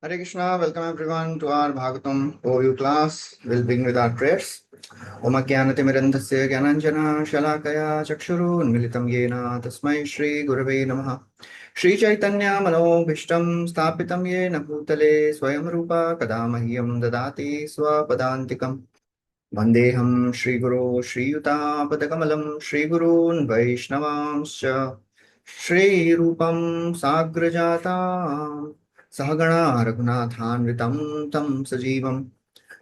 Hare Krishna, welcome everyone to our Bhagavatam overview class. We'll begin with our prayers. Om Ajnanatirmirandhasya Gyananjana Shalakaya Chakshurun Militam Yena Tasmai Shri Gurave Namaha. Shri Chaitanya Manobhishtam Sthapitam Yena Bhutale Swayam Rupa Kadamahyam Dadati Swapadantikam. Vandeham Shri Guru Shri Yuta Padakamalam Shri Gurun Vaishnavamscha Shri Rupam Sagrajata Sahagana Raghunathanvitam Tam Sajivam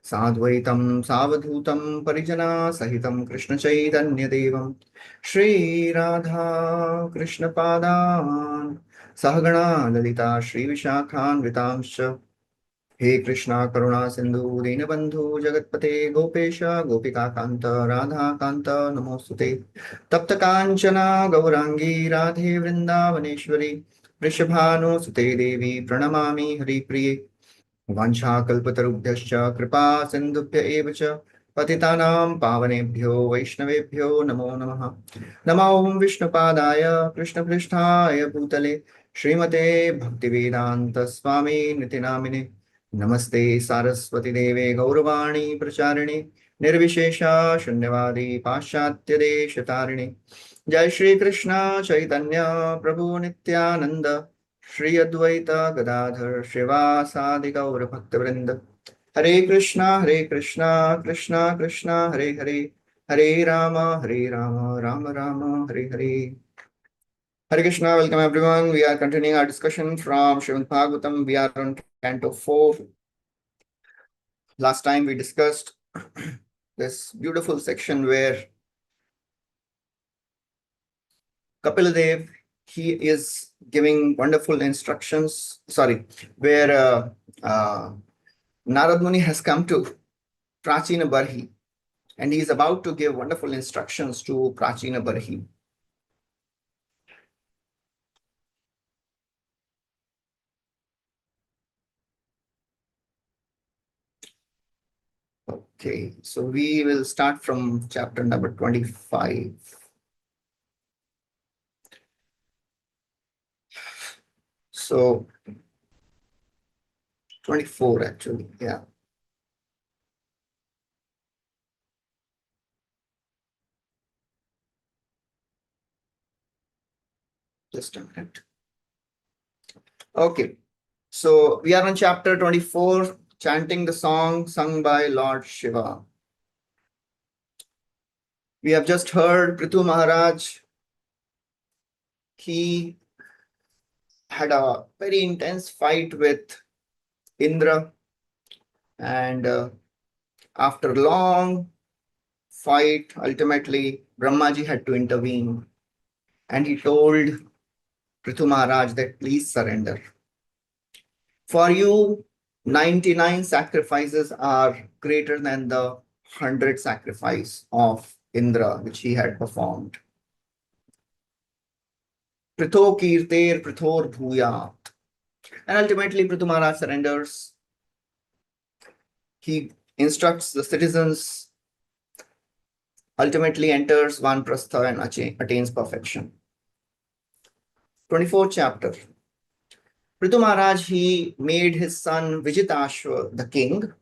Sadvaitam Savadhutam Parijana Sahitam Krishna Chaitanya Devam Shri Radha Krishna Padan Sahagana Lalita Shri Vishakhan Vitamscha He Krishna Karuna Sindhu Dinabandhu Jagatpate Gopesha Gopika Kanta Radha Kanta Namostute Tapta Kanchana Gaurangi Radhe Vrindavaneshwari Vrishabhanu Sute Devi Pranamami Hari Priye Vancha Kalpatarubhyascha Kripa Sindhubhya Evacha Patitanam Pavanebhyo Vaishnavebhyo Namo Namaha Namo Om Vishnupadaya Krishna Pristhaya Bhutale Śrīmate Bhaktivedanta Swami Nitinamine Namaste Saraswati Deve Gauravani Pracharine Nirvishesha Shunyavadi Paschatya Deshatarine Jai Shri Krishna Chaitanya Prabhu Nityananda Shri Advaita Gadadhar Shrivasadi Gaura Bhaktivinoda Hare Krishna Krishna Krishna Hare Hare Hare Rama Rama Rama Hare Hare. Hare Krishna, welcome everyone. We are continuing our discussion from Śrīmad Bhāgavatam. We are on Canto 4. Last time we discussed this beautiful section where Kapiladev, he is giving wonderful instructions. Where Nārada Muni has come to Prācīnabarhi and he is about to give wonderful instructions to Prācīnabarhi. Okay, so we will start from chapter number 25. So 24 actually, yeah. Just a minute. Okay, so we are on chapter 24, chanting the song sung by Lord Shiva. We have just heard Prithu Maharaj. He had a very intense fight with Indra, and after long fight, ultimately Brahmaji had to intervene and he told Prithu Maharaj that please surrender. For you, 99 sacrifices are greater than the 100 sacrifice of Indra, which he had performed. Pritho kirter prithor bhuyat. And ultimately, Prithu Maharaj surrenders. He instructs the citizens, ultimately enters Vanprastha and attains perfection. 24th chapter. Prithu Maharaj, he made his son Vijitashva the king,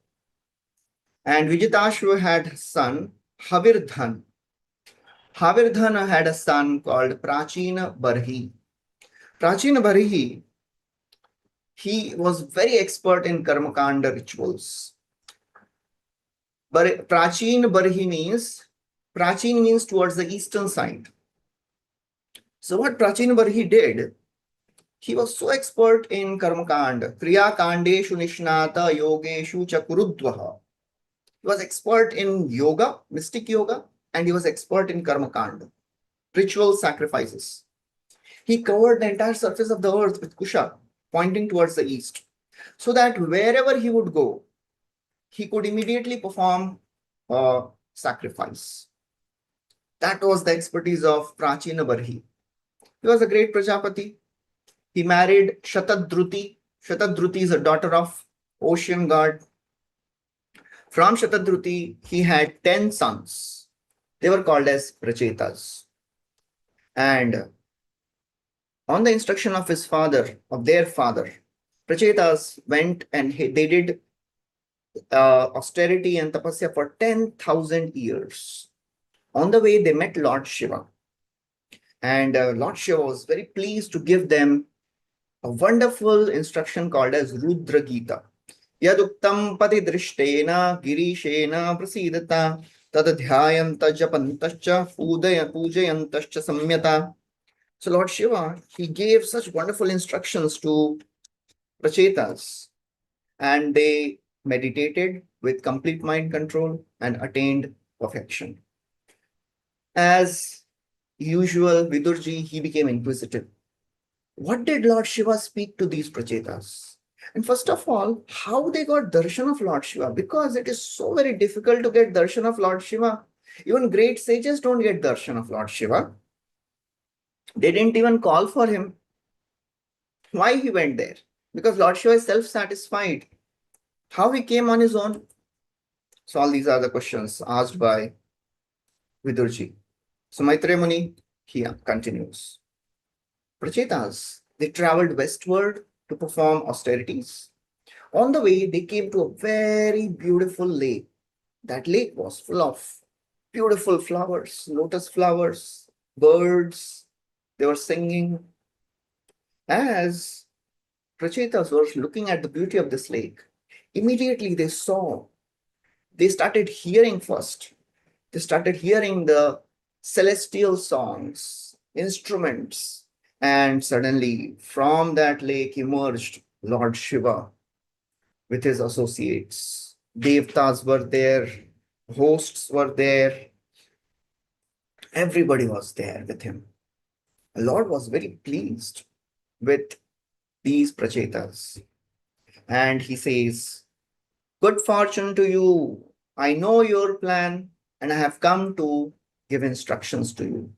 and Vijitashva had his son Havirdhan. Havirdhan had a son called Prācīnabarhi. Prācīnabarhi, he was very expert in Karmakanda rituals. But Prācīnabarhi means, Prācīn means towards the eastern side. So what Prācīnabarhi did, he was so expert in Karmakanda, Kriya Kandeshu Nishnata Yogeshu Chakurudvaha. He was expert in yoga, mystic yoga, and he was expert in Karmakanda, ritual sacrifices. He covered the entire surface of the earth with Kusha, pointing towards the east, so that wherever he would go, he could immediately perform a sacrifice. That was the expertise of Prācīnabarhi. He was a great Prajapati. He married Shatadruti. Shatadruti is a daughter of ocean god. From Shatadruti, he had 10 sons. They were called as Prachetas. And on the instruction of his father, of their father, Prachetas went and they did austerity and tapasya for 10,000 years. On the way, they met Lord Shiva. And Lord Shiva was very pleased to give them a wonderful instruction called as Rudra Gita. Yaduktam pati drishtena girishena prasidata tadadhyayanta japantascha pujayantascha samyata. So Lord Shiva, he gave such wonderful instructions to Prachetas, and they meditated with complete mind control and attained perfection. As usual, Vidurji, he became inquisitive. What did Lord Shiva speak to these Prachetas? And first of all, how they got darshan of Lord Shiva? Because it is so very difficult to get darshan of Lord Shiva. Even great sages don't get darshan of Lord Shiva. They didn't even call for him. Why he went there? Because Lord Shiva is self-satisfied. How he came on his own? So all these are the questions asked by Vidurji. So Maitreya Muni, he continues. Prachetas, they traveled westward to perform austerities. On the way, they came to a very beautiful lake. That lake was full of beautiful flowers, lotus flowers, birds. They were singing. As Prachetas were looking at the beauty of this lake, immediately they started hearing first. They started hearing the celestial songs, instruments, and suddenly from that lake emerged Lord Shiva with his associates. Devatas were there, hosts were there. Everybody was there with him. The Lord was very pleased with these Prachetas. And he says, good fortune to you. I know your plan and I have come to give instructions to you.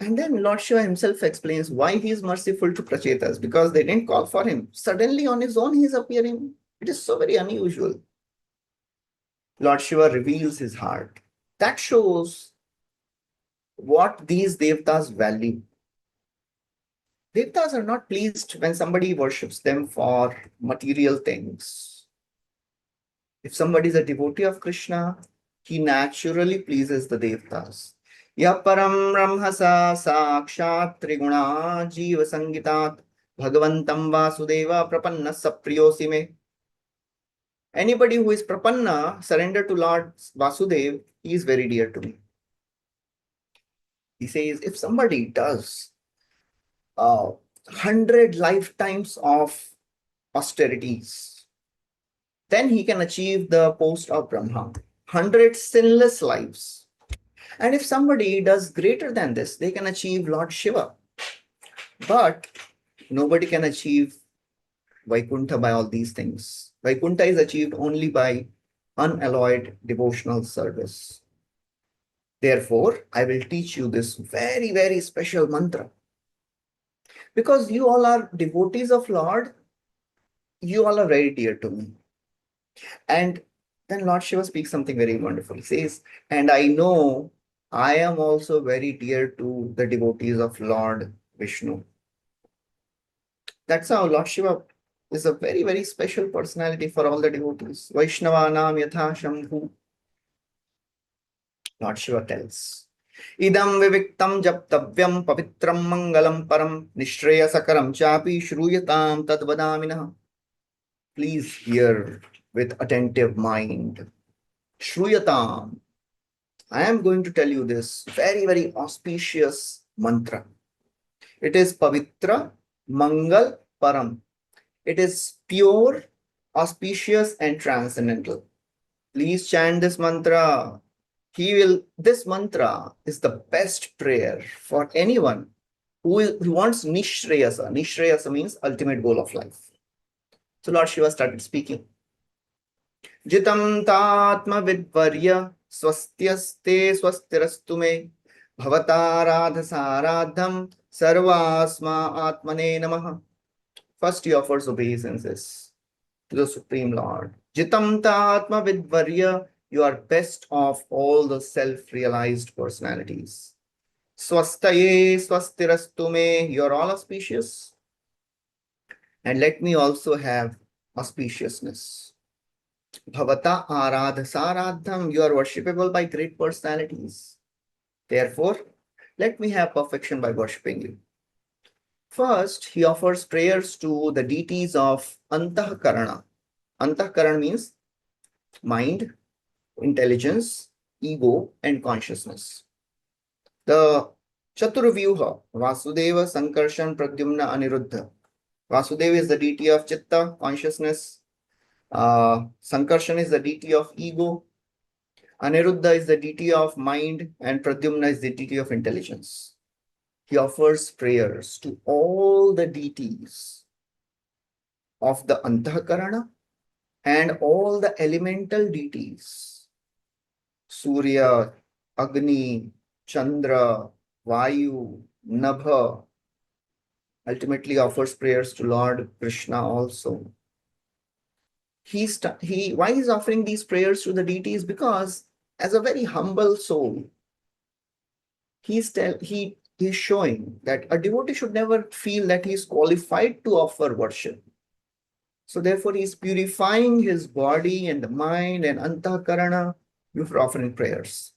And then Lord Shiva himself explains why he is merciful to Prachetas, because they didn't call for him. Suddenly on his own he is appearing. It is so very unusual. Lord Shiva reveals his heart. That shows what these Devatas value. Devatas are not pleased when somebody worships them for material things. If somebody is a devotee of Krishna, he naturally pleases the Devatas. Yaparam Ramhasa Sakshat Triguna Jiva Sangitat Bhagavantam Vasudeva Prapanna Sapriyosime. Anybody who is Prapanna, surrender to Lord Vasudeva, he is very dear to me. He says, if somebody does 100 lifetimes of austerities, then he can achieve the post of Brahma. 100 sinless lives. And if somebody does greater than this, they can achieve Lord Shiva. But nobody can achieve Vaikuntha by all these things. Vaikuntha is achieved only by unalloyed devotional service. Therefore, I will teach you this very, very special mantra. Because you all are devotees of Lord, you all are very dear to me. And then Lord Shiva speaks something very wonderful. He says, and I know I am also very dear to the devotees of Lord Vishnu. That's how Lord Shiva is a very, very special personality for all the devotees. Vaishnavanam yatha shambhu. Lord Shiva tells, idam viviktam japtavyam pavitram mangalam param nishreyasakaram chapi shruyatam tadvadaminah. Please hear with attentive mind. Shruyatam. I am going to tell you this very, very auspicious mantra. It is Pavitra Mangal Param. It is pure, auspicious, and transcendental. Please chant this mantra. This mantra is the best prayer for anyone who wants Nishreyasa. Nishreyasa means ultimate goal of life. So Lord Shiva started speaking. Jitam tatma vidvarya swastyaste swastirastu me bhavataradhasaradham sarvasma atmane namaha. First he offers obeisances to the Supreme Lord. Jitam tatma vidvarya, you are best of all the self-realized personalities. Swastaye swastirastu me, you are all auspicious. And let me also have auspiciousness. Bhavata aradha saradham, you are worshipable by great personalities. Therefore, let me have perfection by worshipping you. First, he offers prayers to the deities of Antahkarana. Antahkarana means mind, intelligence, ego, and consciousness. The Chaturvyuha, Vasudeva, Sankarshan, Pradyumna, Aniruddha. Vasudeva is the deity of Chitta, consciousness. Sankarshan is the deity of ego. Aniruddha is the deity of mind, and Pradyumna is the deity of intelligence. He offers prayers to all the deities of the Antahkarana and all the elemental deities. Surya, Agni, Chandra, Vayu, Nabha. Ultimately offers prayers to Lord Krishna also. Why he's offering these prayers to the deities? Because as a very humble soul, he's showing that a devotee should never feel that he is qualified to offer worship. So therefore, he is purifying his body and the mind and antahkarana before offering prayers.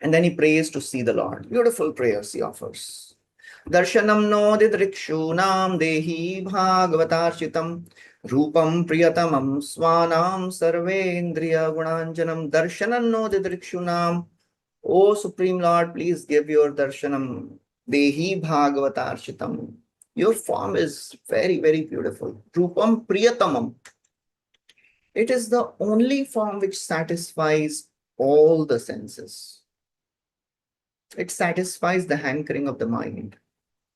And then he prays to see the Lord. Beautiful prayers he offers. Darshanam no didrikshunam dehi bhāgavatārshitam rūpam priyatamam svanam sarvendriya gunanjanam darshanam no didrikshunam. O Supreme Lord, please give your darshanam. Dehi bhāgavatārshitam. Your form is very, very beautiful. Rupam priyatamam. It is the only form which satisfies all the senses. It satisfies the hankering of the mind.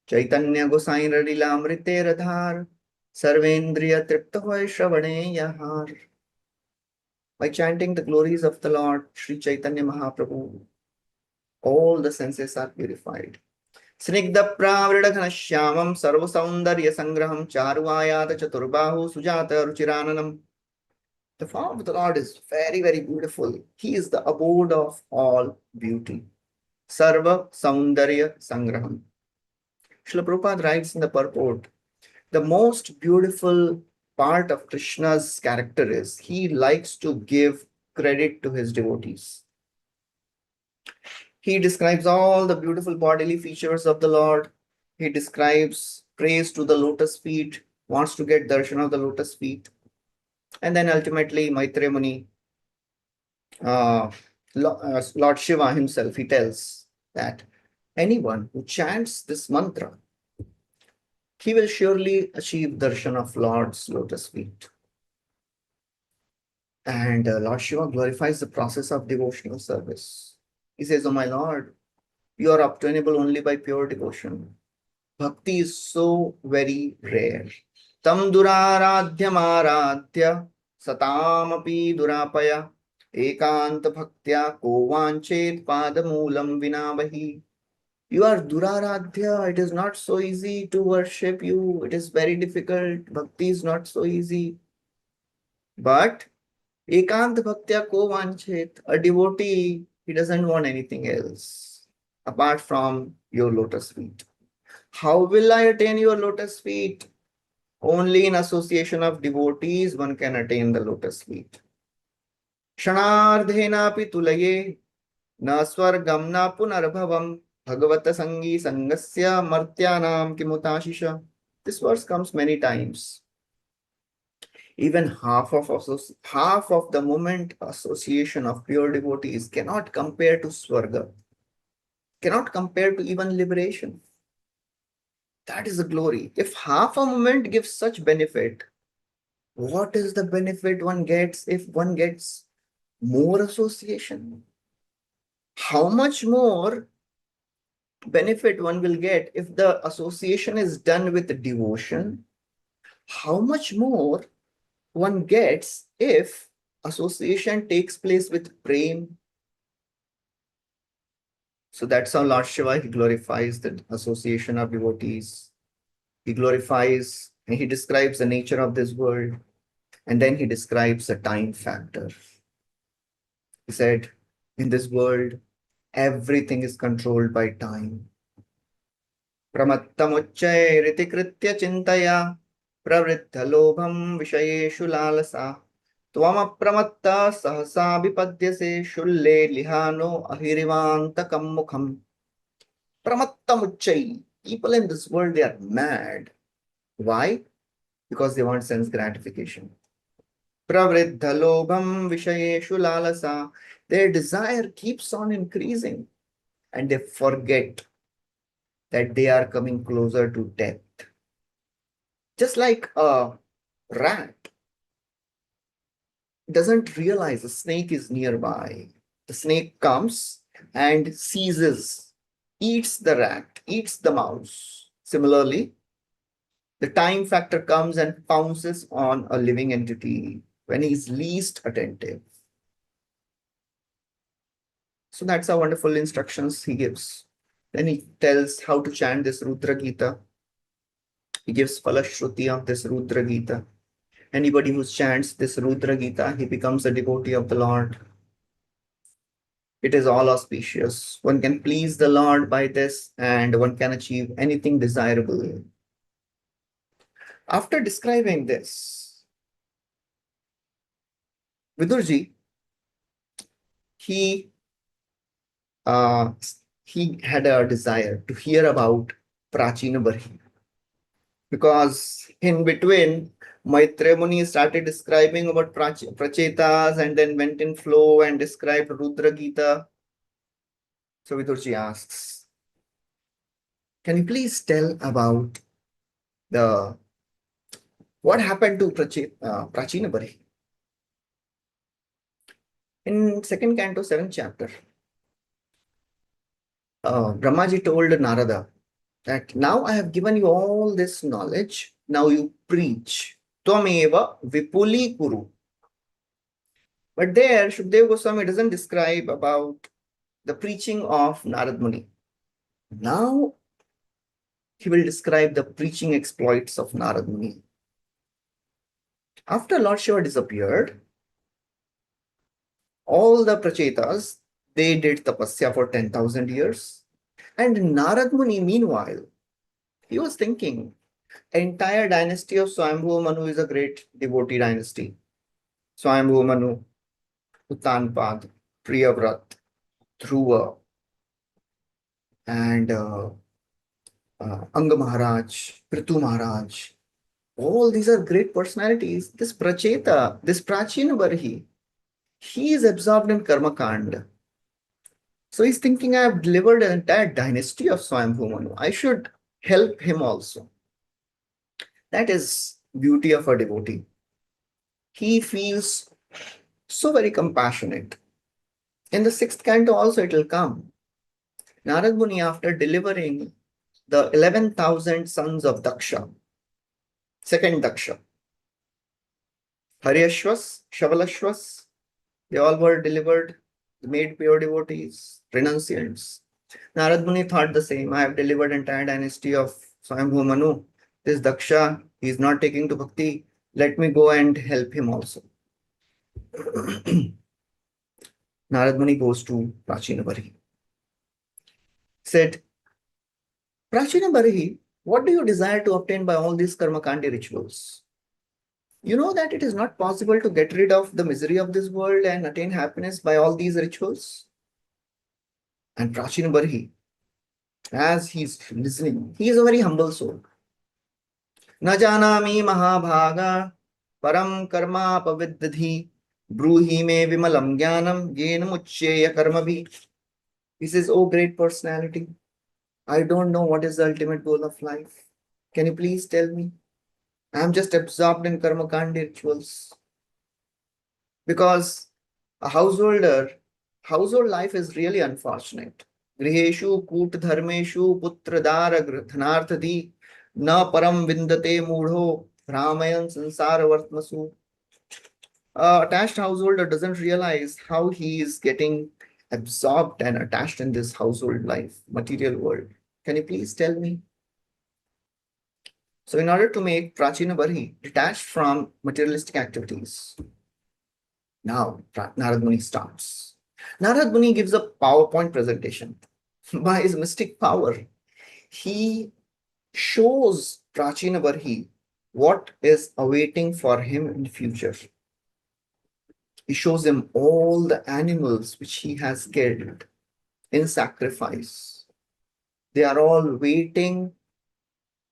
Chaitanya Gosain Radila Amrite Radhar Sarvendriya Tripta Hoy Śravaṇe Yahar. By chanting the glories of the Lord, Sri Chaitanya Mahaprabhu, all the senses are purified. Snigdha Pravridaghanashyamam Sarva Saundarya Sangraham Charvayata Chaturbahu Sujata Ruchirananam. The form of the Lord is very, very beautiful. He is the abode of all beauty. Sarva Saundarya Sangraham. Srila Prabhupada writes in the purport, the most beautiful part of Krishna's character is he likes to give credit to his devotees. He describes all the beautiful bodily features of the Lord. He describes praise to the lotus feet, wants to get darshan of the lotus feet. And then ultimately, Maitreya Muni, Lord Shiva himself, he tells that anyone who chants this mantra, he will surely achieve darshan of Lord's lotus feet. And Lord Shiva glorifies the process of devotional service. He says, oh my Lord, you are obtainable only by pure devotion. Bhakti is so very rare. Tam duraradhyam aradhya satamapi durapaya ekanta bhaktya ko vanchet padamulam vinavahi. You are duraradhya. It is not so easy to worship you. It is very difficult. Bhakti is not so easy. But ekanta bhaktya ko vanchet, a devotee, he doesn't want anything else apart from your lotus feet. How will I attain your lotus feet? Only in association of devotees one can attain the lotus feet. Kshanardhenapi tulaye na swargam na punarbhavam bhagavata sangi sangasya martyanam kimutashisha. This verse comes many times. Even half of the moment association of pure devotees cannot compare to Swarga, cannot compare to even liberation. That is the glory. If half a moment gives such benefit, what is the benefit one gets if one gets more association? How much more benefit one will get if the association is done with devotion? How much more one gets if association takes place with prema? So that's how Lord Shiva, he glorifies the association of devotees. He glorifies and he describes the nature of this world. And then he describes the time factor. He said, in this world, everything is controlled by time. Pramattamucchairiti kritya chintaya pravriddhalobham vishayeshu lalasa tvamapramatta sahasa vipadyase shulle lihano ahirivantakam mukham. Pramattamuccai. People in this world, they are mad. Why? Because they want sense gratification. Pravriddhalobham vishayeshu lalasa. Their desire keeps on increasing and they forget that they are coming closer to death. Just like a rat doesn't realize a snake is nearby. The snake comes and seizes, eats the rat, eats the mouse. Similarly, the time factor comes and pounces on a living entity when he is least attentive. So that's how wonderful instructions he gives. Then he tells how to chant this Rudra Gita. He gives Falashruti of this Rudra Gita. Anybody who chants this Rudra Gita, he becomes a devotee of the Lord. It is all auspicious. One can please the Lord by this and one can achieve anything desirable. After describing this, Vidurji, he had a desire to hear about Prācīnabarhi. Because in between, Maitreya Muni started describing about Prachetas and then went in flow and described Rudra Gita. So Vidurji asks, can you please tell about what happened to Prācīnabarhi? In second canto, 7th chapter, Brahmaji told Nārada that now I have given you all this knowledge, now you preach. Tvameva vipuli kuru. But there, Shukadeva Goswami doesn't describe about the preaching of Nārada Muni. Now, he will describe the preaching exploits of Nārada Muni. After Lord Shiva disappeared, all the Prachetas, they did tapasya for 10,000 years. And Nārada Muni, meanwhile, he was thinking, entire dynasty of Swayambhu Manu is a great devotee dynasty. Swayambhu Manu, Uttanpad, Priyavrat, Dhruva, and Anga Maharaj, Prithu Maharaj. All these are great personalities. This Pracheta, this Prācīnabarhi, he is absorbed in Karma Kanda. So he's thinking, I have delivered an entire dynasty of Swayambhu Manu. I should help him also. That is beauty of a devotee. He feels so very compassionate. In the 6th canto also it will come. Nārada Muni, after delivering the 11,000 sons of Daksha, second Daksha, Haryashvas, Shavalashvas, they all were delivered, made pure devotees, renunciants. Nārada Muni thought the same. I have delivered entire dynasty of Swayambhu Manu. This Daksha, he is not taking to bhakti. Let me go and help him also. Nārada Muni goes to Prācīnabarhi. Said, Prācīnabarhi, what do you desire to obtain by all these karmakandi rituals? You know that it is not possible to get rid of the misery of this world and attain happiness by all these rituals. And Prācīnabarhi, as he's listening, he is a very humble soul. Na janami mahabhaga param karma paviddhi bruhi me vimalam jnanam yena muccheya karmabhi. He says, oh great personality, I don't know what is the ultimate goal of life. Can you please tell me? I am just absorbed in karma kandi rituals. Because a household life is really unfortunate. Griheshu kut dharmeshu putradara dhanarthadi na param vindate mudho ramayan sansara vartmasu. Attached householder doesn't realize how he is getting absorbed and attached in this household life, material world. Can you please tell me? So in order to make Prācīnabarhi detached from materialistic activities, now Nārada Muni starts. Nārada Muni gives a PowerPoint presentation. By his mystic power, he shows Prācīnabarhi what is awaiting for him in the future. He shows him all the animals which he has killed in sacrifice. They are all waiting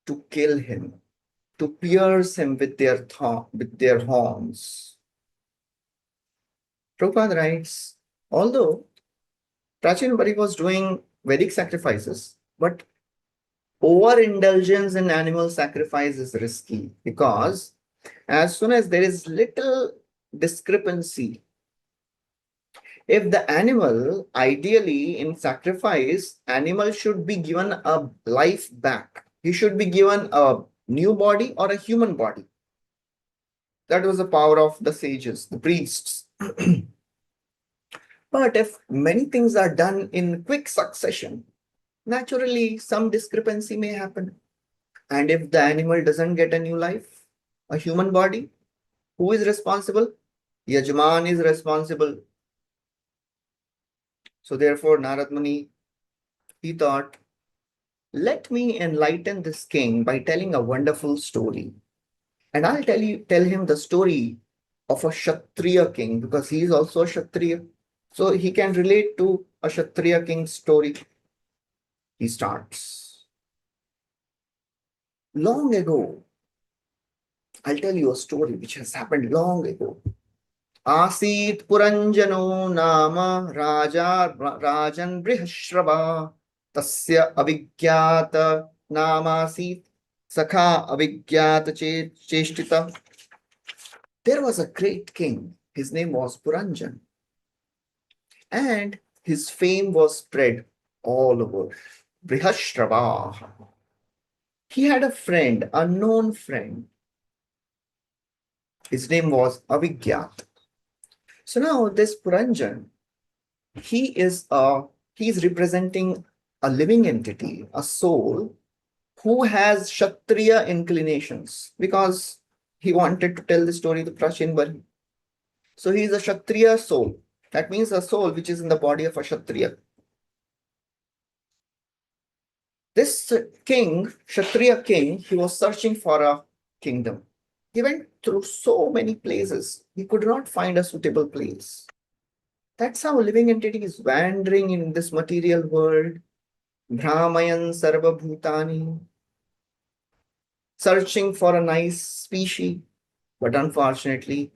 to kill him, to pierce him with their horns. Prabhupada writes, although Prācīnabarhi was doing Vedic sacrifices, but overindulgence in animal sacrifice is risky, because as soon as there is little discrepancy, if the animal, ideally in sacrifice, animal should be given a life back. He should be given a new body or a human body. That was the power of the sages, the priests. But if many things are done in quick succession, naturally some discrepancy may happen. And if the animal doesn't get a new life, a human body, who is responsible? Yajman is responsible. So therefore, Nārada Muni, he thought, let me enlighten this king by telling a wonderful story. And I'll tell him the story of a Kshatriya king, because he is also a Kshatriya. So he can relate to a Kshatriya king's story. He starts. Long ago, I'll tell you a story which has happened long ago. Asit Puranjano Nama Raja Rajan Brihashrava Tasya Avigyata Namasit Sakha Avigyata Cheshtita. There was a great king. His name was Puranjana. And his fame was spread all over. Brihashrava. He had a friend, a known friend. His name was Avigyat. So now this Puranjana, he is representing a living entity, a soul who has Kshatriya inclinations, because he wanted to tell the story to Prācīnabarhi. So he is a Kshatriya soul. That means a soul which is in the body of a Kshatriya. This king, Kshatriya king, he was searching for a kingdom. He went through so many places. He could not find a suitable place. That's how a living entity is wandering in this material world. Bhramayan sarva bhutani. Searching for a nice species. But unfortunately,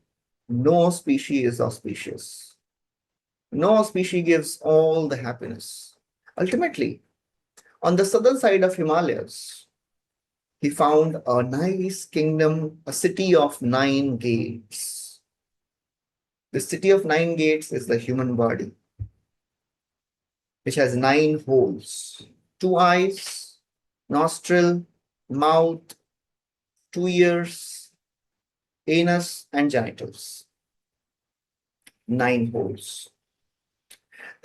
no species is auspicious. No species gives all the happiness. Ultimately, on the southern side of Himalayas, he found a nice kingdom, a city of 9 gates. The city of 9 gates is the human body, which has 9 holes: 2 eyes, nostril, mouth, 2 ears, anus, and genitals. 9 holes.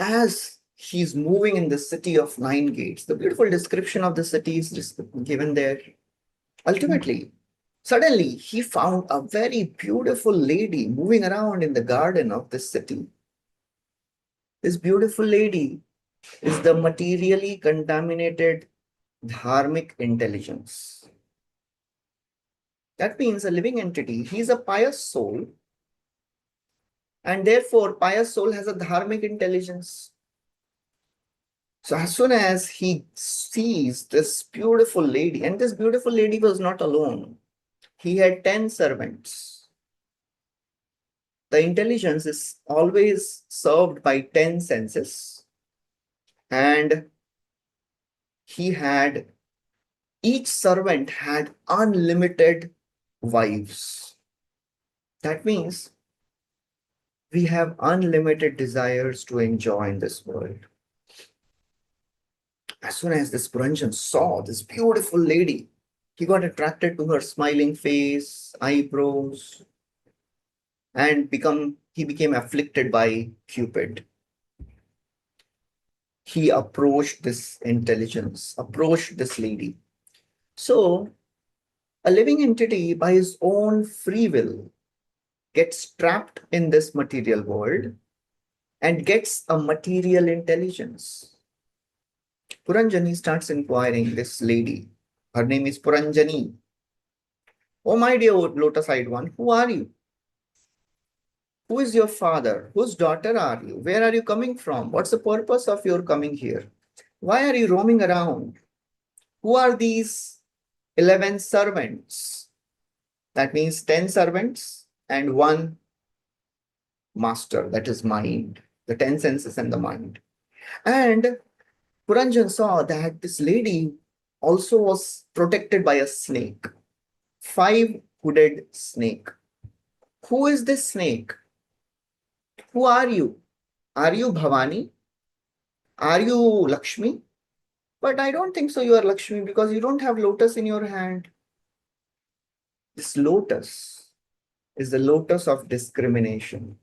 As he's moving in the city of 9 gates, the beautiful description of the city is just given there. Ultimately, suddenly he found a very beautiful lady moving around in the garden of this city. This beautiful lady is the materially contaminated dharmic intelligence. That means a living entity, he is a pious soul, and therefore pious soul has a dharmic intelligence. So as soon as he sees this beautiful lady, and this beautiful lady was not alone, he had 10 servants. The intelligence is always served by 10 senses, and each servant had unlimited wives. That means we have unlimited desires to enjoy in this world. As soon as this Puranjana saw this beautiful lady, he got attracted to her smiling face, eyebrows, and he became afflicted by Cupid. He approached this intelligence, approached this lady. So a living entity, by his own free will, gets trapped in this material world and gets a material intelligence. Puranjani starts inquiring this lady, Her name is Puranjani. Oh, my dear lotus-eyed one, who are you? Who is your father? Whose daughter are you? Where are you coming from? What's the purpose of your coming here? Why are you roaming around? Who are these 11 servants? That means 10 servants and one master, that is mind, the 10 senses and the mind. And Puranjan saw that this lady also was protected by a snake, 5-hooded snake. Who is this snake? Who are you? Are you Bhavani? Are you Lakshmi? But I don't think so you are Lakshmi because you don't have lotus in your hand. This lotus is the lotus of discrimination.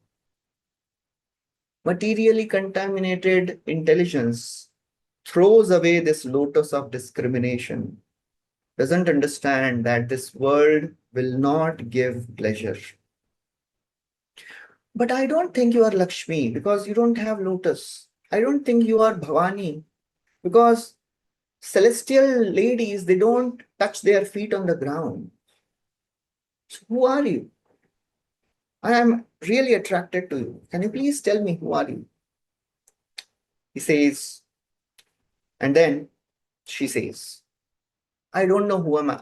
Materially contaminated intelligence throws away this lotus of discrimination, doesn't understand that this world will not give pleasure. But I don't think you are Lakshmi because you don't have lotus. I don't think you are Bhavani because celestial ladies, they don't touch their feet on the ground. So who are you? I am really attracted to you. Can you please tell me who are you? He says, and then she says, I don't know who am I.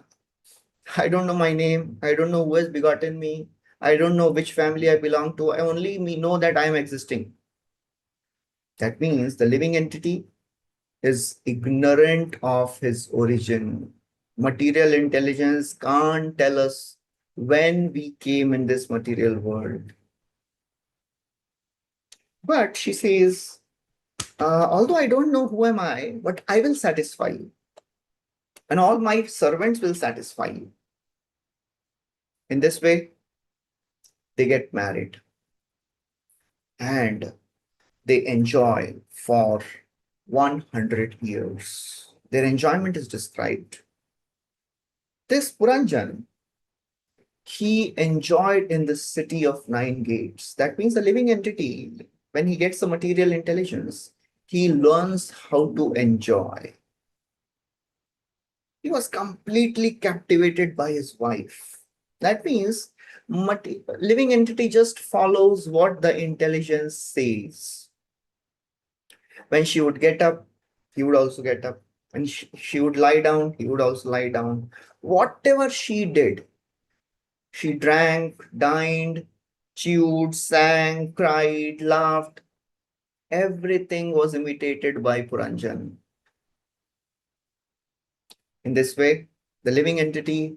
I don't know my name. I don't know who has begotten me. I don't know which family I belong to. I only know that I am existing. That means the living entity is ignorant of his origin. Material intelligence can't tell us when we came in this material world. But she says, although I don't know who am I, but I will satisfy you. And all my servants will satisfy you. In this way, they get married. And they enjoy for 100 years. Their enjoyment is described. This Puranjan, he enjoyed in the city of 9 gates. That means the living entity, when he gets the material intelligence, he learns how to enjoy. He was completely captivated by his wife. That means living entity just follows what the intelligence says. When she would get up, he would also get up. When she would lie down, he would also lie down. Whatever she did, she drank, dined, chewed, sang, cried, laughed. Everything was imitated by Puranjan. In this way, the living entity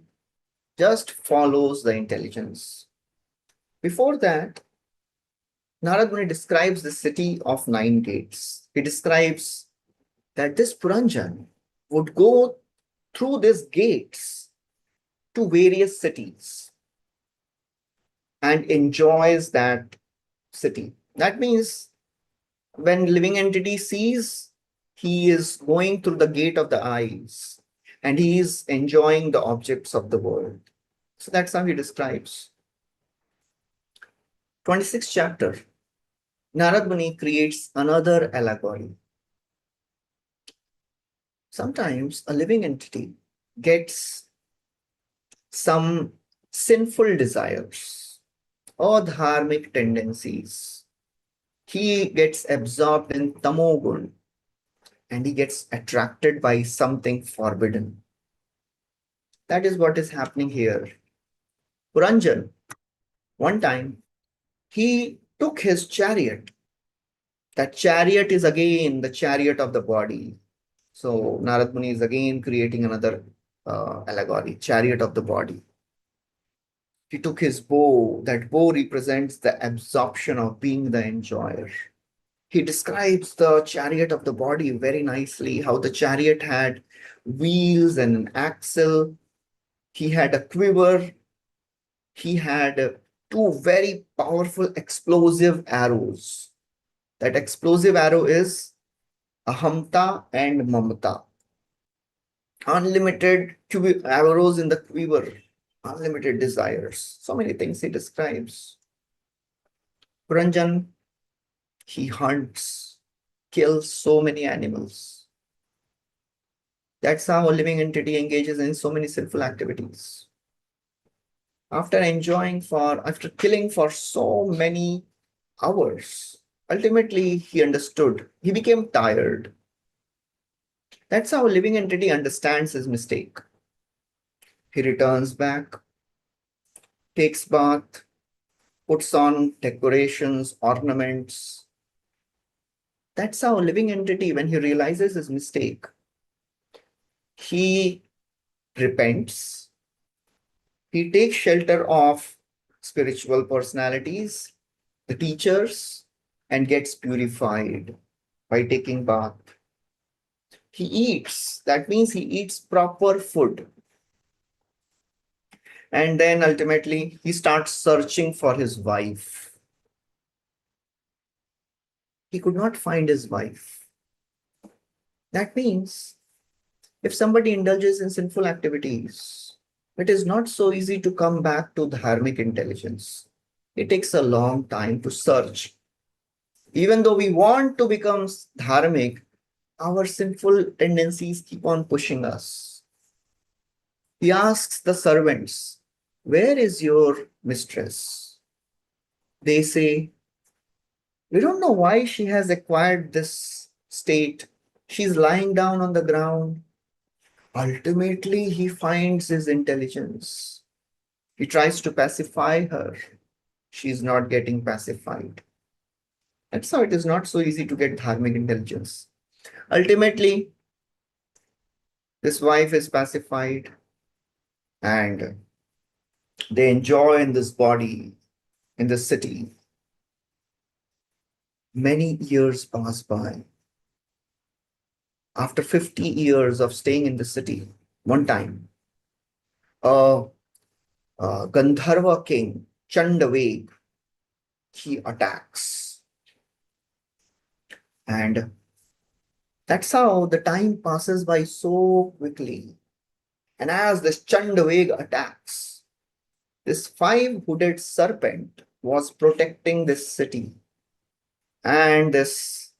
just follows the intelligence. Before that, Nārada Muni describes the city of 9 gates. He describes that this Puranjan would go through these gates to various cities and enjoys that city. That means when living entity sees, he is going through the gate of the eyes and he is enjoying the objects of the world. So that's how he describes. 26th chapter, Nārada Muni creates another allegory. Sometimes a living entity gets some sinful desires or dharmic tendencies. He gets absorbed in tamogun and he gets attracted by something forbidden. That is what is happening here. Puranjan, one time, he took his chariot. That chariot is again the chariot of the body. So Nārada Muni is again creating another allegory, chariot of the body. He took his bow. That bow represents the absorption of being the enjoyer. He describes the chariot of the body very nicely, how the chariot had wheels and an axle. He had a quiver. He had 2 very powerful explosive arrows. That explosive arrow is ahamta and mamata. Unlimited arrows in the quiver, unlimited desires. So many things he describes. Puranjan, he hunts, kills so many animals. That's how a living entity engages in so many sinful activities. After killing for so many hours, ultimately he understood. He became tired. That's how a living entity understands his mistake. He returns back, takes bath, puts on decorations, ornaments. That's how a living entity, when he realizes his mistake, he repents, he takes shelter of spiritual personalities, the teachers, and gets purified by taking bath. He eats, that means he eats proper food. And then ultimately he starts searching for his wife. He could not find his wife. That means if somebody indulges in sinful activities, it is not so easy to come back to dharmic intelligence. It takes a long time to search. Even though we want to become dharmic, our sinful tendencies keep on pushing us. He asks the servants, "Where is your mistress?" They say, "We don't know why she has acquired this state. She's lying down on the ground." Ultimately, he finds his intelligence. He tries to pacify her. She's not getting pacified. That's how it is not so easy to get dharmic intelligence. Ultimately, this wife is pacified and they enjoy in this body, in the city. Many years pass by. After 50 years of staying in the city, one time, a Gandharva king, Chandaveg, he attacks. And that's how the time passes by so quickly. And as this Chandaveg attacks, this five-hooded serpent was protecting this city. And this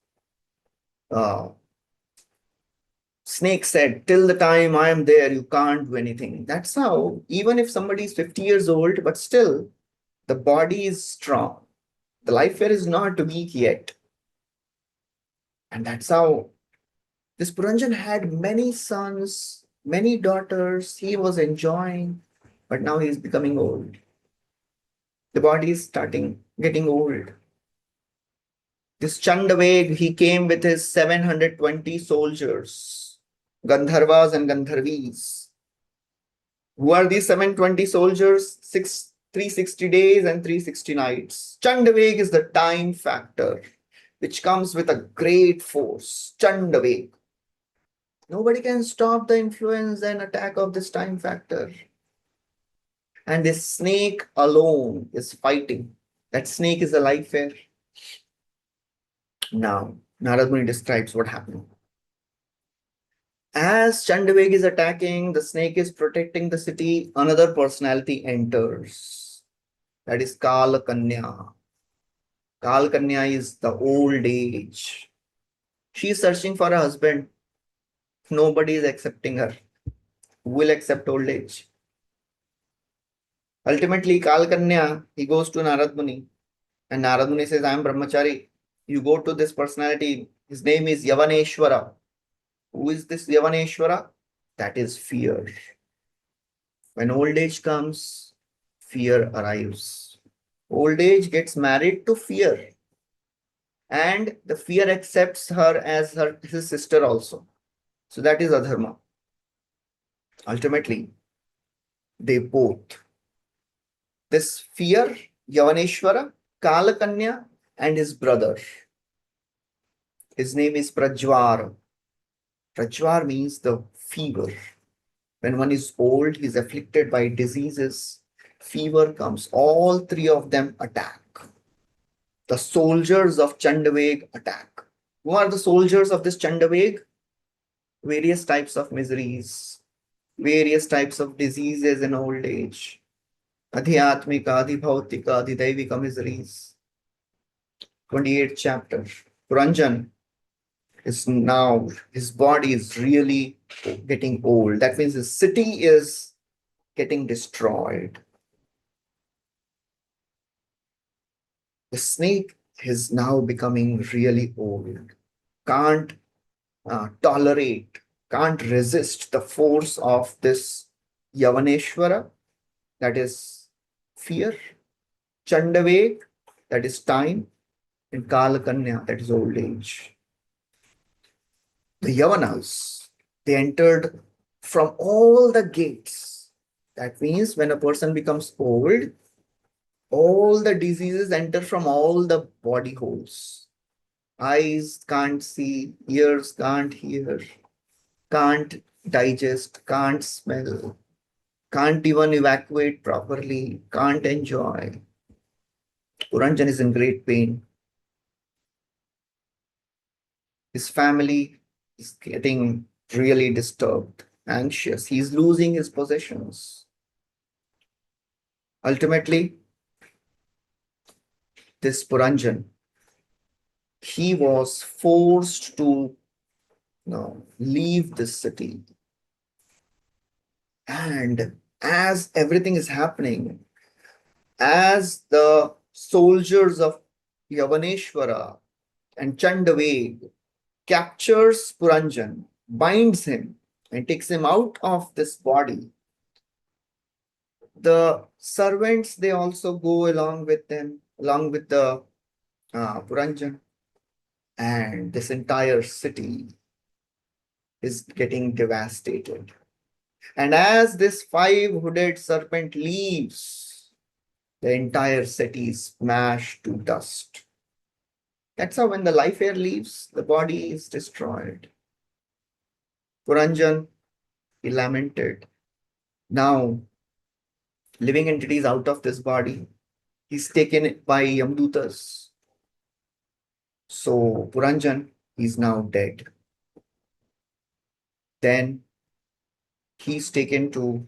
snake said, "Till the time I am there, you can't do anything." That's how, even if somebody is 50 years old, but still the body is strong. The life air is not weak yet. And that's how this Purañjana had many sons, many daughters. He was enjoying, but now he is becoming old. The body is starting getting old. This Chandaveg, he came with his 720 soldiers, Gandharvas and Gandharvis. Who are these 720 soldiers? 360 days and 360 nights. Chandaveg is the time factor, which comes with a great force. Chandaveg. Nobody can stop the influence and attack of this time factor. And this snake alone is fighting. That snake is a life air. Now, Nārada Muni describes what happened. As Chandaveg is attacking, the snake is protecting the city, another personality enters. That is Kalakanya. Kalakanya is the old age. She is searching for a husband. Nobody is accepting her. Who will accept old age? Ultimately, Kalakanya, he goes to Nārada Muni. And Nārada Muni says, "I am Brahmachari. You go to this personality. His name is Yavaneshwara." Who is this Yavaneshwara? That is fear. When old age comes, fear arrives. Old age gets married to fear. And the fear accepts her as his sister also. So that is adharma. Ultimately, they both. This fear, Yavaneshwara, Kalakanya, and his brother. His name is Prajwar. Prajwar means the fever. When one is old, he is afflicted by diseases. Fever comes. All three of them attack. The soldiers of Chandaveg attack. Who are the soldiers of this Chandaveg? Various types of miseries, various types of diseases in old age. Adhyatmika, adhibhautika, adhidaivika miseries. 28th chapter. Purañjana. is now, his body is really getting old. That means his city is getting destroyed. The snake is now becoming really old, can't tolerate, can't resist the force of this Yavaneshwara, that is fear, Chandavek, that is time, and Kalakanya, that is old age. The Yavanas, they entered from all the gates. That means when a person becomes old, all the diseases enter from all the body holes. Eyes can't see, ears can't hear, can't digest, can't smell, can't even evacuate properly, can't enjoy. Purañjana is in great pain. His family is getting really disturbed, anxious. He's losing his possessions. Ultimately, this Purañjana, he was forced to leave this city. And as everything is happening, as the soldiers of Yavaneshwara and Chandaveg captures Purañjana, binds him and takes him out of this body, the servants, they also go along with them, along with the Purañjana, and this entire city is getting devastated. And as this five-hooded serpent leaves, the entire city is smashed to dust. That's how when the life air leaves, the body is destroyed. Purañjana, he lamented. Now, living entities out of this body, he's taken by Yamdutas. So Purañjana is now dead. Then he's taken to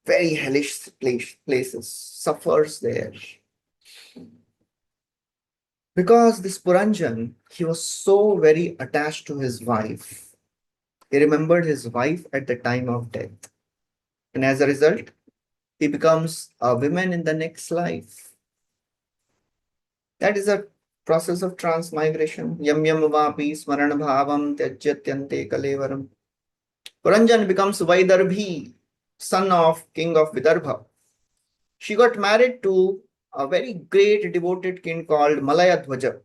very hellish places, suffers there. Because this Purañjana, he was so very attached to his wife. He remembered his wife at the time of death. And as a result, he becomes a woman in the next life. That is a process of transmigration. Yam yam vapi smarana bhavam tyajyatyante kalevaram. Purañjana becomes Vidarbhi, son of King of Vidarbha. She got married to a very great devoted king called Malayadhwaja.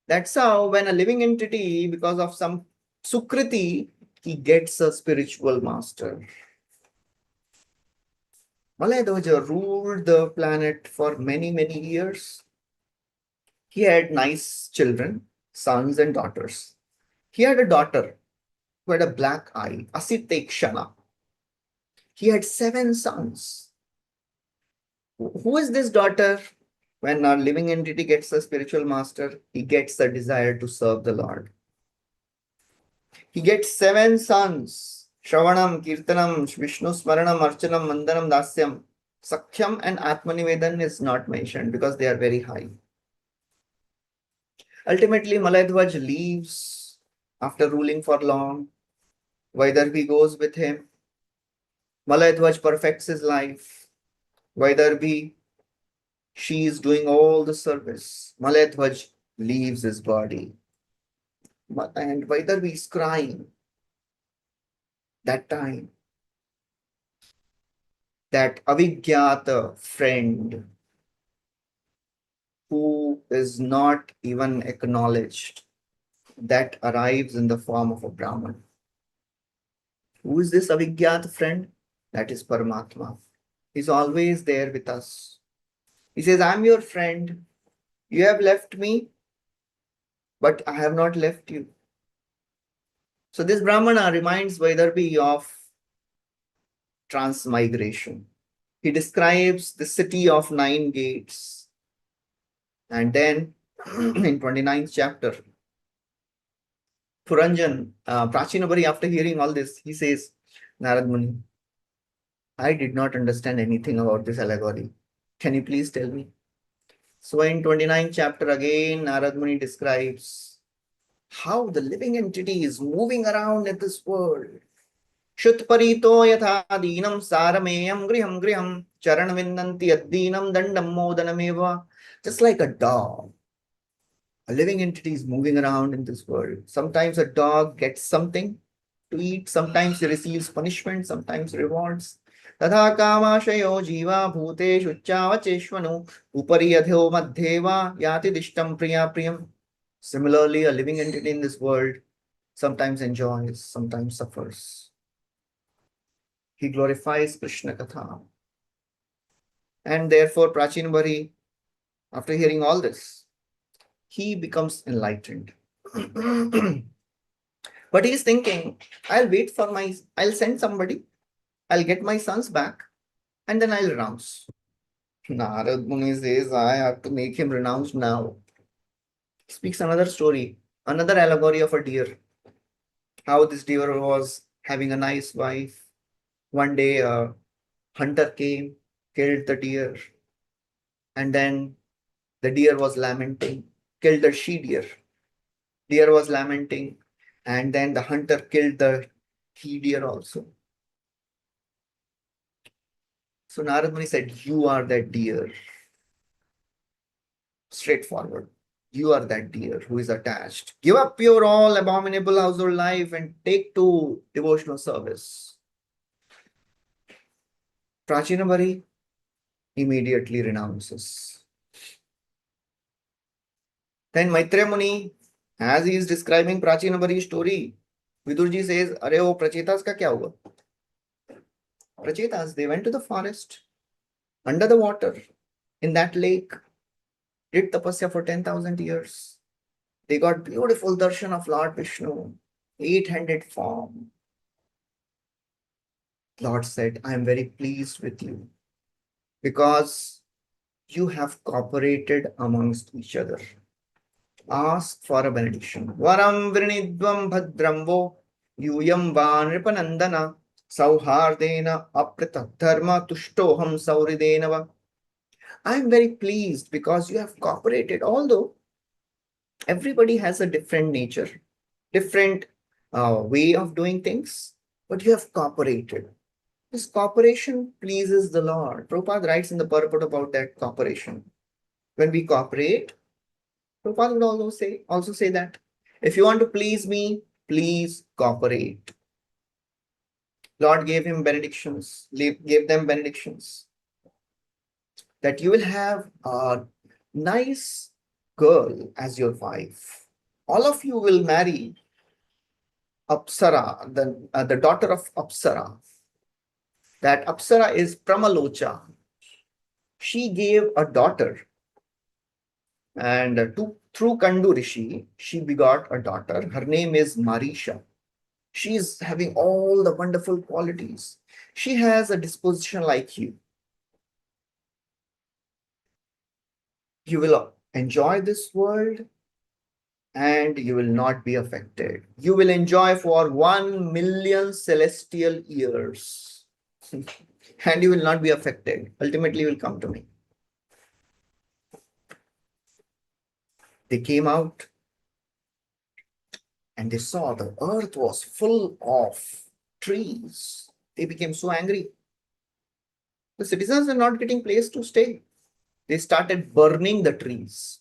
That's how when a living entity, because of some sukriti, he gets a spiritual master. Malayadhwaja ruled the planet for many, many years. He had nice children, sons and daughters. He had a daughter who had a black eye, Asitekshana. He had 7 sons. Who is this daughter? When our living entity gets a spiritual master, he gets the desire to serve the Lord. He gets 7 sons. Śravaṇam, Kirtanam, Vishnu Smaranam, Archanam, Mandanam, Dasyam. Sakhyam and Atmanivedan is not mentioned because they are very high. Ultimately, Malayadhwaj leaves after ruling for long. Vidarbhi goes with him. Malayadhwaj perfects his life. Vidarbhi, she is doing all the service. Malayadhwaj leaves his body. And Vidarbhi is crying. That time, that avigyata friend who is not even acknowledged, that arrives in the form of a Brahman. Who is this avigyata friend? That is Paramatma. He's always there with us. He says, I'm your friend. You have left me, but I have not left you. So this Brahmana reminds Vidarbhi of transmigration. He describes the city of 9 gates. And then in 29th chapter, Purañjana, Prācīnabarhi, after hearing all this, he says, Nārada Muni, I did not understand anything about this allegory. Can you please tell me? So in 29th chapter again, Nārada Muni describes how the living entity is moving around in this world. Shutparito yatha deenam sarameyam griham griham charan vinnanti addeenam dandam modanameva. Just like a dog, a living entity is moving around in this world. Sometimes a dog gets something to eat, sometimes he receives punishment, sometimes rewards. Tadha kamashayo jiva bhuteshu uccava upari adhyo madheva yati dishtam priya priyam. Similarly, a living entity in this world sometimes enjoys, sometimes suffers. He glorifies Krishna Katha. And therefore, Prācīnabarhi, after hearing all this, he becomes enlightened. But he is thinking, I'll send somebody, I'll get my sons back, and then I'll renounce. Nārada Muni says, I have to make him renounce now. He speaks another story, another allegory of a deer. How this deer was having a nice wife. One day a hunter came, killed the deer, and then the deer was lamenting, killed the she deer. Deer was lamenting, and then the hunter killed the he deer also. So Nārada Muni said, you are that deer. Straightforward. You are that deer who is attached. Give up your all abominable household life and take to devotional service. Prācīnabarhi immediately renounces. Then Maitreya Muni, as he is describing Prācīnabarhi's story, Vidurji says, Arey oh Prachetas ka kya hua? Prachetas, they went to the forest, under the water, in that lake, did tapasya for 10,000 years. They got beautiful darshan of Lord Vishnu, 800 form. Lord said, I am very pleased with you because you have cooperated amongst each other. Ask for a benediction. Varam vrinidvam bhadramvo yuyam vanripanandana sauhardena aprita dharma tushtoham sauridenava. I am very pleased because you have cooperated, although everybody has a different nature, different way of doing things, but you have cooperated. This cooperation pleases the Lord. Prabhupada writes in the purport about that cooperation. When we cooperate, Prabhupada would also say that if you want to please me, please cooperate. Lord gave him benedictions, gave them benedictions, that you will have a nice girl as your wife. All of you will marry Apsara, the daughter of Apsara. That Apsara is Pramalocha. She gave a daughter, and through Kandu Rishi, she begot a daughter. Her name is Marisha. She is having all the wonderful qualities. She has a disposition like you. You will enjoy this world and you will not be affected. You will enjoy for 1 million celestial years. And you will not be affected. Ultimately, you will come to me. They came out and they saw the earth was full of trees. They became so angry. The citizens are not getting place to stay. They started burning the trees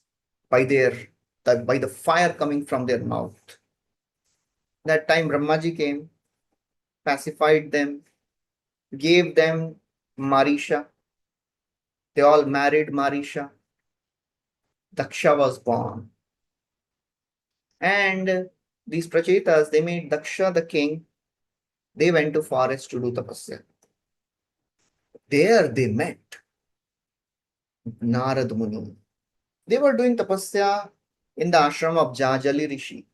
by the fire coming from their mouth. That time Brahmaji came, pacified them, gave them Marisha. They all married Marisha. Daksha was born. And these Prachetas, they made Daksha the king. They went to forest to do tapasya. There they met Nārada Muni. They were doing tapasya in the ashram of Jajali Rishi.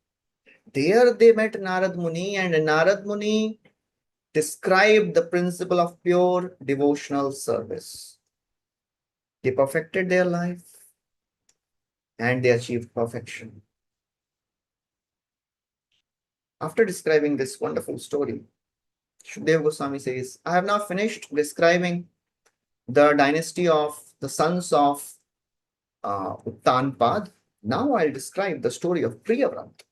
There they met Nārada Muni, and Nārada Muni described the principle of pure devotional service. They perfected their life and they achieved perfection. After describing this wonderful story, Shukadeva Goswami says, I have now finished describing the dynasty of the sons of Uttanpad. Now I'll describe the story of Priyavrat.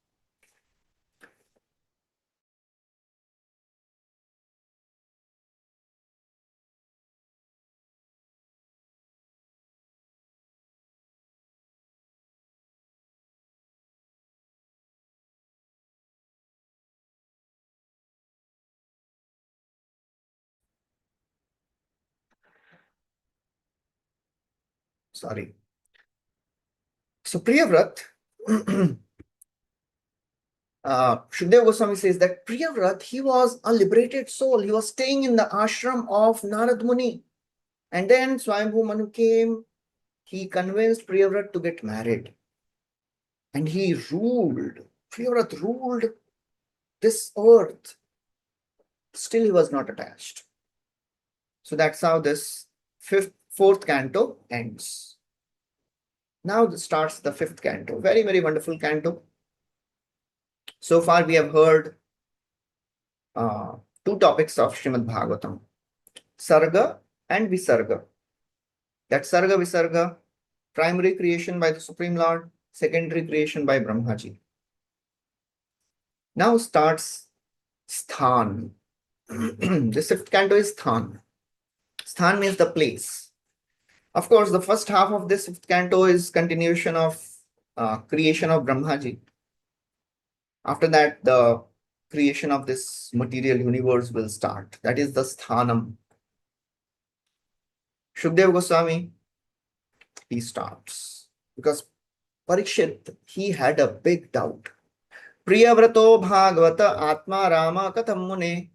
Sorry. So Priyavrat, Shukadeva Goswami says that Priyavrat, he was a liberated soul. He was staying in the ashram of Nārada Muni. And then Swayambhu Manu came. He convinced Priyavrat to get married. And he ruled. Priyavrat ruled this earth. Still he was not attached. So that's how this fourth canto ends. Now starts the fifth canto. Very, very wonderful canto. So far we have heard two topics of ŚrīMAD Bhāgavatam. Sarga and Visarga. That Sarga, Visarga, primary creation by the Supreme Lord, secondary creation by Brahmaji. Now starts Sthan. The fifth canto is Sthan. Sthan means the place. Of course, the first half of this fifth canto is continuation of creation of Brahmaji. After that, the creation of this material universe will start. That is the Sthanam. Shukadeva Goswami, he starts. Because Parikshit, he had a big doubt. Priyavrato Bhagavata Atma Rama Katham Mune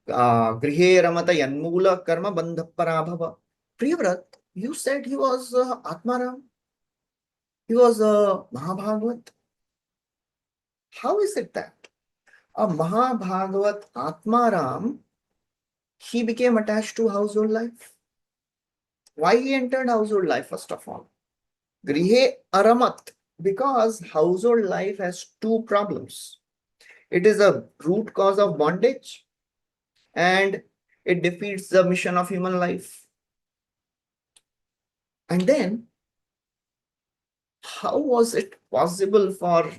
Grihe Ramata Yanmula Karma Bandha Parabhava. Priyavrat, you said he was Atmaram. He was a Mahabhagavat. How is it that a Mahabhagavat Atmaram, he became attached to household life? Why he entered household life first of all? Grihe Aramat, because household life has two problems. It is a root cause of bondage and it defeats the mission of human life. And then, how was it possible for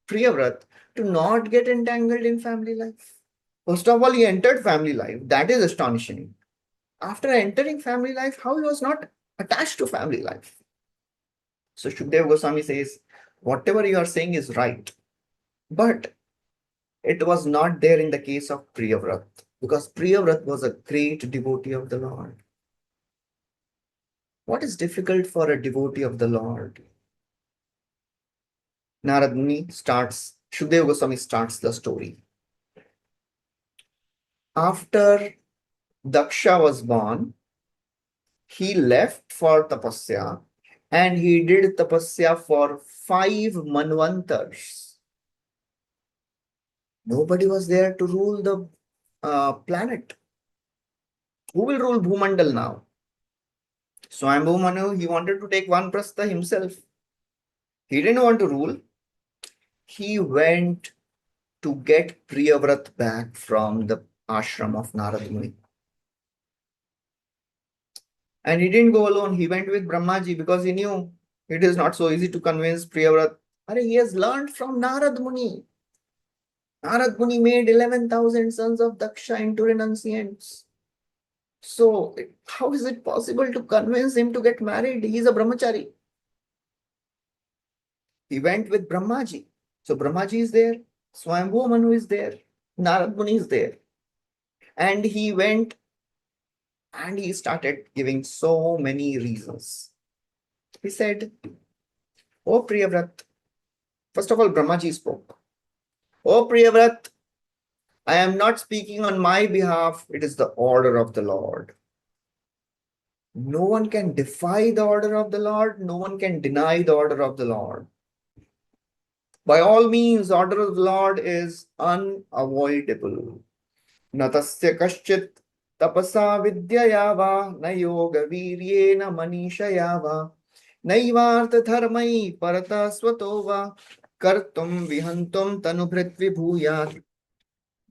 Priyavrat to not get entangled in family life? First of all, he entered family life. That is astonishing. After entering family life, how he was not attached to family life? So Shukadeva Goswami says, whatever you are saying is right. But it was not there in the case of Priyavrat, because Priyavrat was a great devotee of the Lord. What is difficult for a devotee of the Lord? Nārada Muni starts, Shukadeva Goswami starts the story. After Daksha was born, he left for tapasya and he did tapasya for 5 manvantars. Nobody was there to rule the planet. Who will rule Bhumandal now? Swayambhu Manu, he wanted to take Vanprastha himself. He didn't want to rule. He went to get Priyavrat back from the ashram of Nārada Muni. And he didn't go alone. He went with Brahmaji because he knew it is not so easy to convince Priyavrat. He has learned from Nārada Muni. Nārada Muni made 11,000 sons of Daksha into renunciants. So how is it possible to convince him to get married? He is a brahmachari. He went with Brahmaji. So Brahmaji is there. Swayambhu Manu is there. Nārada Muni is there. And he went and he started giving so many reasons. He said, "Oh Priyavrat," first of all, Brahmaji spoke. "Oh Priyavrat, I am not speaking on my behalf. It is the order of the Lord. No one can defy the order of the Lord. No one can deny the order of the Lord. By all means, order of the Lord is unavoidable. Natasya kaschit tapasa vidyaya va na yoga viryena manishaya va naivartha dharmai parata swato va kartum vihantum tanubhrit vibhuyat."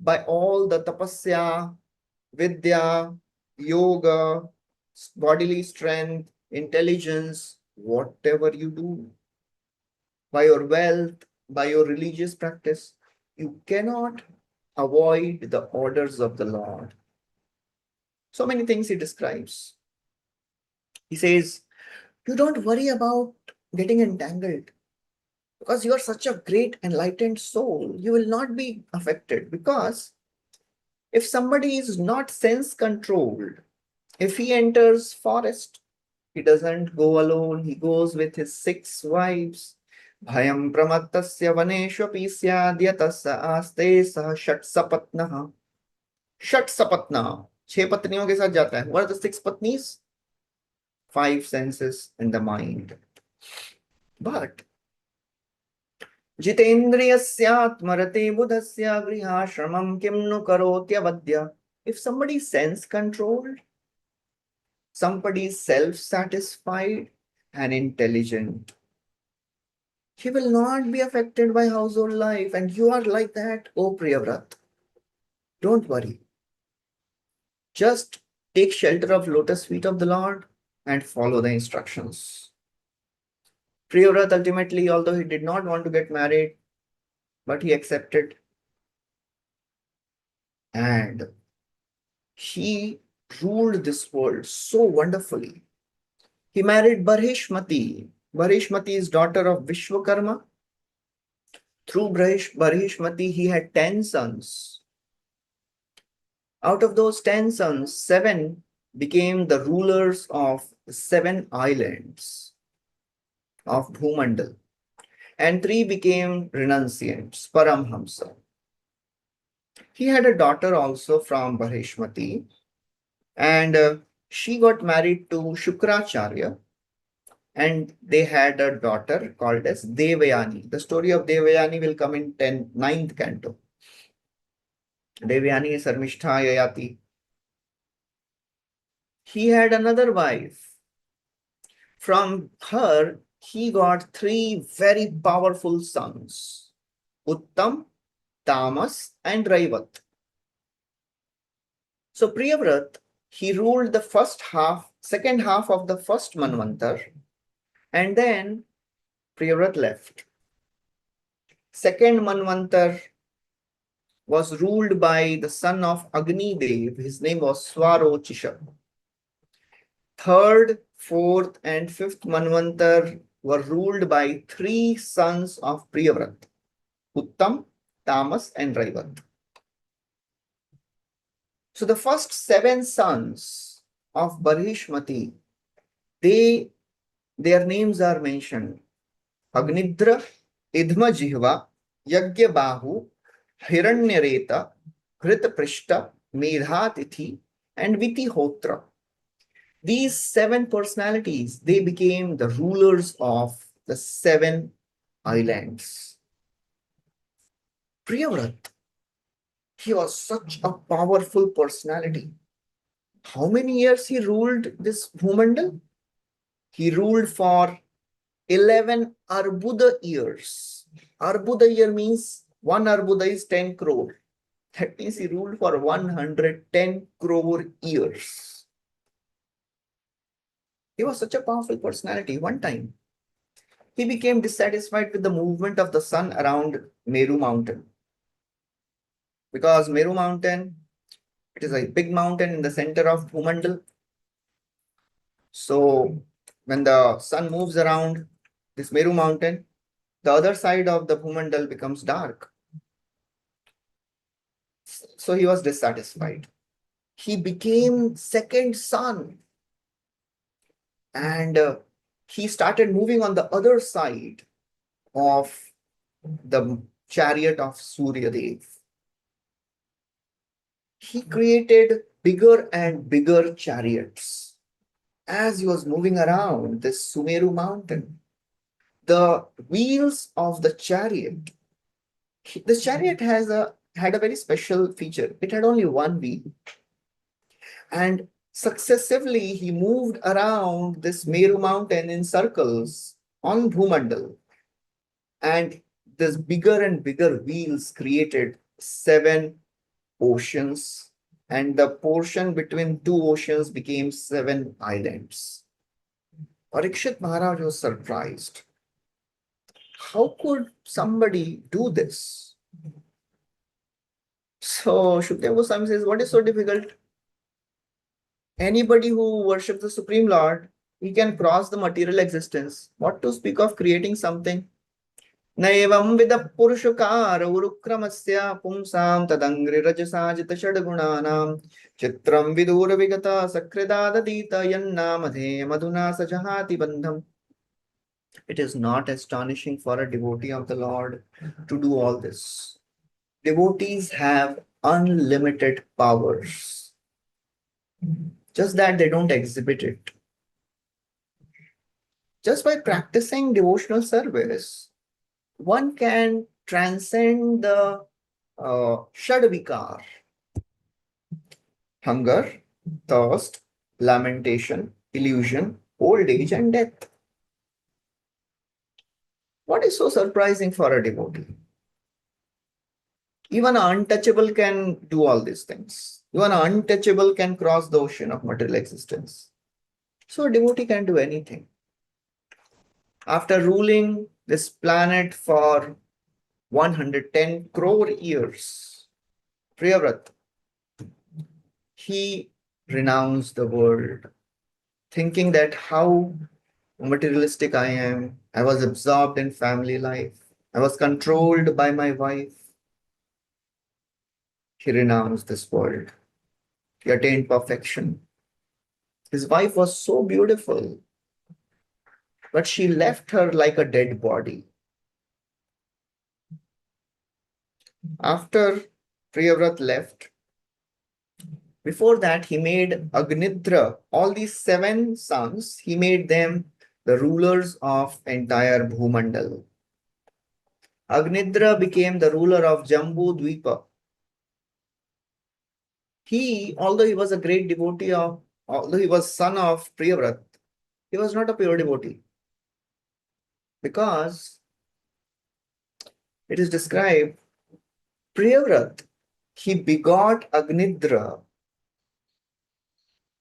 By all the tapasya, vidya, yoga, bodily strength, intelligence, whatever you do, by your wealth, by your religious practice, you cannot avoid the orders of the Lord. So many things he describes. He says, you don't worry about getting entangled because you are such a great enlightened soul. You will not be affected, because if somebody is not sense controlled, if he enters forest, he doesn't go alone. He goes with his 6 wives. Bhayam pramattasya vaneshvapi syadyatassa aste sah shat sapatnaha. Shat sapatnaha. 6 patniyon ke sath jata hai. What are the 6 patnis? 5 senses and the mind. But Jitendriyasyaatmarate buddhasya grihashramam kim nu karotyavadya. If somebody is sense controlled, somebody is self-satisfied and intelligent, he will not be affected by household life. And you are like that, O Priyavrat. Don't worry. Just take shelter of lotus feet of the Lord and follow the instructions. Priyavrat ultimately, although he did not want to get married, but he accepted. And he ruled this world so wonderfully. He married Barhishmati. Barhishmati is daughter of Vishwakarma. Through Barhishmati, he had 10 sons. Out of those 10 sons, 7 became the rulers of 7 islands of Bhumandal, and 3 became renunciants, Paramhamsa. He had a daughter also from Barhishmati, and she got married to Shukracharya, and they had a daughter called as Devayani. The story of Devayani will come in 9th canto. Devayani is Sarmishtha Yayati. He had another wife. From her, he got 3 very powerful sons, Uttam, Tamas, and Raivat. So Priyavrat, he ruled the second half of the first Manvantar, and then Priyavrat left. Second Manvantar was ruled by the son of Agni Dev. His name was Swarochisha. Third, fourth, and 5th Manvantar were ruled by 3 sons of Priyavrat, Uttam, Tamas, and Raivat. So the first 7 sons of Barhishmati, their names are mentioned: Agnidra, Idhma Jihva, Yagyabahu, Hiranyareta, Hritaprishta, Medhatithi, and Vitihotra. These 7 personalities, they became the rulers of the 7 islands. Priyavrat, he was such a powerful personality. How many years he ruled this Bhumandal? He ruled for 11 Arbuda years. Arbuda year means 1 Arbuda is 10 crore. That means he ruled for 110 crore years. He was such a powerful personality. One time, he became dissatisfied with the movement of the sun around Meru mountain. Because Meru mountain, it is a big mountain in the center of Bhumandal. So when the sun moves around this Meru mountain, the other side of the Bhumandal becomes dark. So he was dissatisfied. He became second sun, and he started moving on the other side of the chariot of Surya Dev. He created bigger and bigger chariots as he was moving around this Sumeru mountain. The wheels of the chariot, this chariot had a very special feature. It had only one wheel, and successively he moved around this Meru mountain in circles on Bhumandal, and this bigger and bigger wheels created 7 oceans, and the portion between 2 oceans became 7 islands. Parikshit Maharaj was surprised. How could somebody do this? So Shukdev Goswami says, what is so difficult? Anybody who worships the Supreme Lord, he can cross the material existence. What to speak of creating something? Naivam vida purushakara urukramasya pumsam tadangri rajasajita shadgunanam chitram vidura vigata sakridadadita yannamadhe madhuna sajahati bandham. It is not astonishing for a devotee of the Lord to do all this. Devotees have unlimited powers, just that they don't exhibit it. Just by practicing devotional service, one can transcend the Shadvikar: hunger, thirst, lamentation, illusion, old age, and death. What is so surprising for a devotee? Even an untouchable can do all these things. Even an untouchable can cross the ocean of material existence. So a devotee can do anything. After ruling this planet for 110 crore years, Priyavrat, he renounced the world, thinking that how materialistic I am. I was absorbed in family life. I was controlled by my wife. He renounced this world. He attained perfection. His wife was so beautiful, but she left her like a dead body. After Priyavrat left, before that he made Agnidra, all these 7 sons, he made them the rulers of entire Bhumandal. Agnidra became the ruler of Jambu Dvipa. Although he was a great devotee although he was son of Priyavrat, he was not a pure devotee. Because it is described, Priyavrat, he begot Agnidra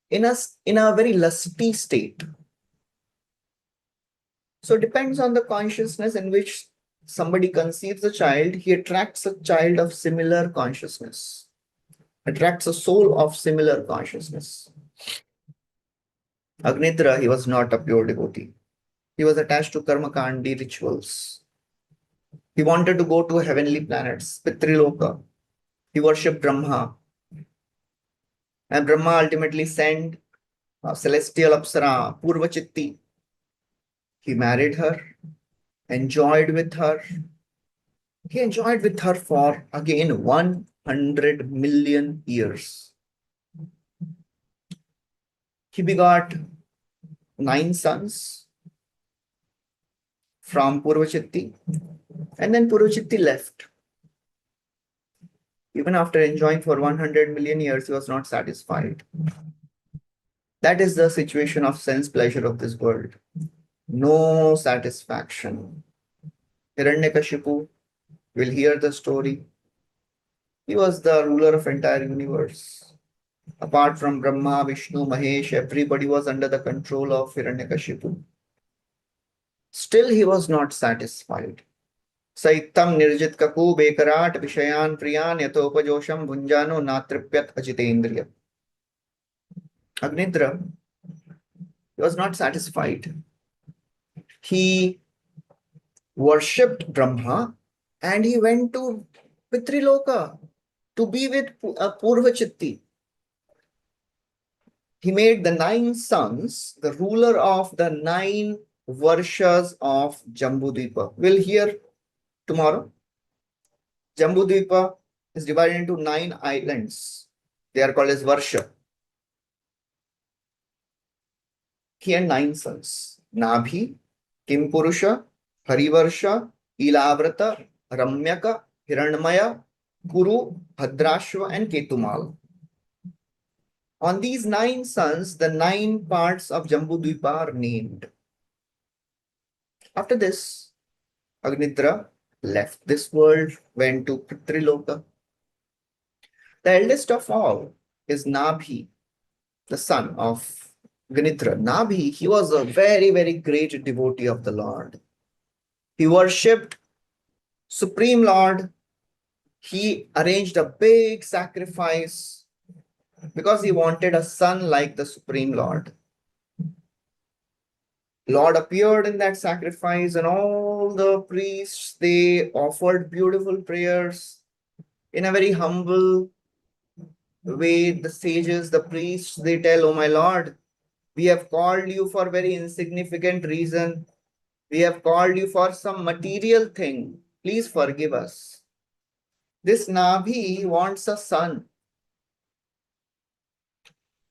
in a very lusty state. So it depends on the consciousness in which somebody conceives a child, he attracts a child of similar consciousness, attracts a soul of similar consciousness. Agnidra, he was not a pure devotee. He was attached to karma kandi rituals. He wanted to go to heavenly planets, Pitriloka. He worshipped Brahma. And Brahma ultimately sent a celestial Apsara, Purvachitti. He married her, enjoyed with her. He enjoyed with her for again 100 million years. He begot 9 sons from Purvachitti, and then Purvachitti left. Even after enjoying for 100 million years, he was not satisfied. That is the situation of sense pleasure of this world. No satisfaction. Hiranyakashipu, will hear the story. He was the ruler of entire universe. Apart from Brahma, Vishnu, Mahesh, everybody was under the control of Hiranyakashipu. Still, he was not satisfied. Saitam nirjit kaku bekarat vishayan priyan yatopajosham bhunjano natripyat ajitendriya. Agnidra, he was not satisfied. He worshipped Brahma and he went to Pitriloka to be with Purvachitti. He made the 9 sons the ruler of the 9 Varshas of Jambudvipa. We'll hear tomorrow. Jambudvipa is divided into 9 islands. They are called as Varsha. He had 9 sons: Nabhi, Kimpurusha, Harivarsha, Ilavrata, Ramyaka, Hiranmaya, Kuru, Bhadrashva, and Ketumal. On these 9 sons, the 9 parts of Jambudvipa are named. After this, Agnidra left this world, went to Pitriloka. The eldest of all is Nabhi, the son of Ganitra, Nabhi, he was a very, very great devotee of the Lord. He worshipped Supreme Lord. He arranged a big sacrifice because he wanted a son like the Supreme Lord. Lord appeared in that sacrifice, and all the priests, they offered beautiful prayers in a very humble way. The sages, the priests, they tell, "Oh my Lord, we have called you for very insignificant reason. We have called you for some material thing. Please forgive us. This Nabhi wants a son.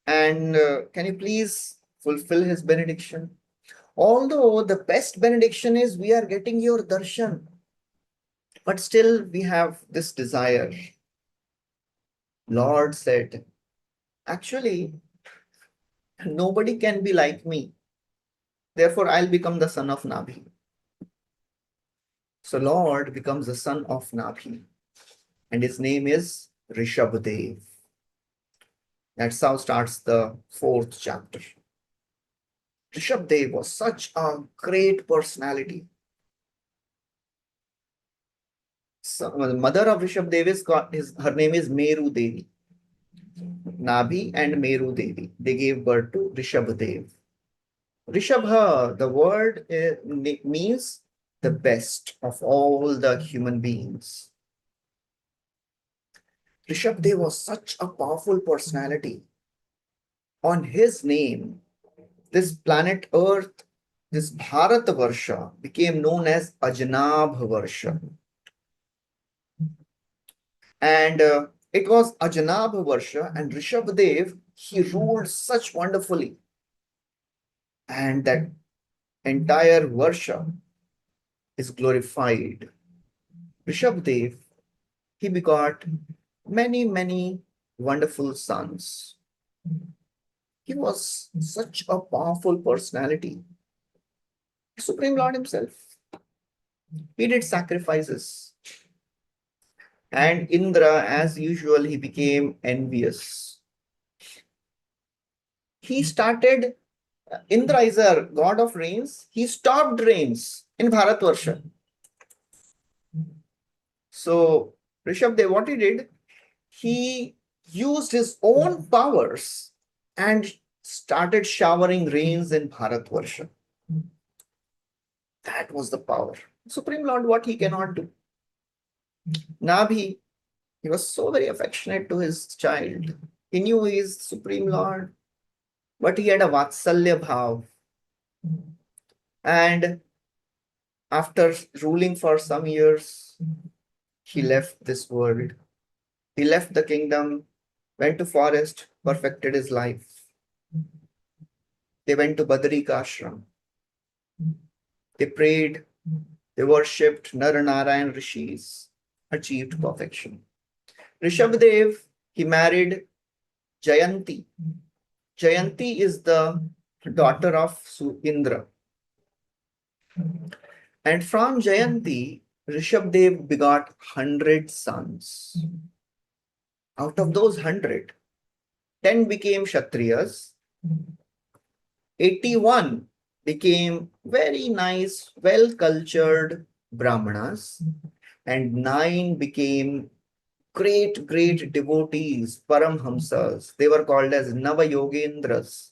And can you please fulfill his benediction?" Although the best benediction is we are getting your darshan, but still we have this desire. Lord said, actually, nobody can be like me. Therefore, I'll become the son of Nabhi. So Lord becomes the son of Nabhi, and his name is Rishabhadev. That's how starts the 4th chapter. Rishabhadev was such a great personality. So, the mother of Rishabhadev her name is Meru Devi. Nabhi and Meru Devi. They gave birth to Rishabhadev. Rishabha, the word means the best of all the human beings. Rishabhadev was such a powerful personality. On his name, this planet Earth, this Bharatavarsha, became known as Ajnabhavarsha. And it was Ajnabhavarsha, and Rishabhadev, he ruled such wonderfully. And that entire Varsha is glorified. Rishabhadev, he begot many, many wonderful sons. He was such a powerful personality. Supreme Lord himself. He did sacrifices. And Indra, as usual, he became envious. He started, Indra is a god of rains. He stopped rains in Bharatvarsha. So Rishabhadev, what he did, he used his own powers and started showering rains in Bharatvarsha. That was the power. Supreme Lord, what he cannot do. Nabhi, he was so very affectionate to his child. He knew he is Supreme Lord, but he had a Vatsalya Bhav. And after ruling for some years, he left this world. He left the kingdom, went to forest, perfected his life. They went to Badrika Ashram. They prayed, they worshipped Nara Rishis, achieved perfection. Rishabhadev, he married Jayanti. Jayanti is the daughter of Indra. And from Jayanti, Rishabhadev begot 100 sons. Out of those 100, 10 became Kshatriyas, 81 became very nice, well-cultured Brahmanas, and 9 became great, great devotees, Paramhamsas. They were called as Navayogendras.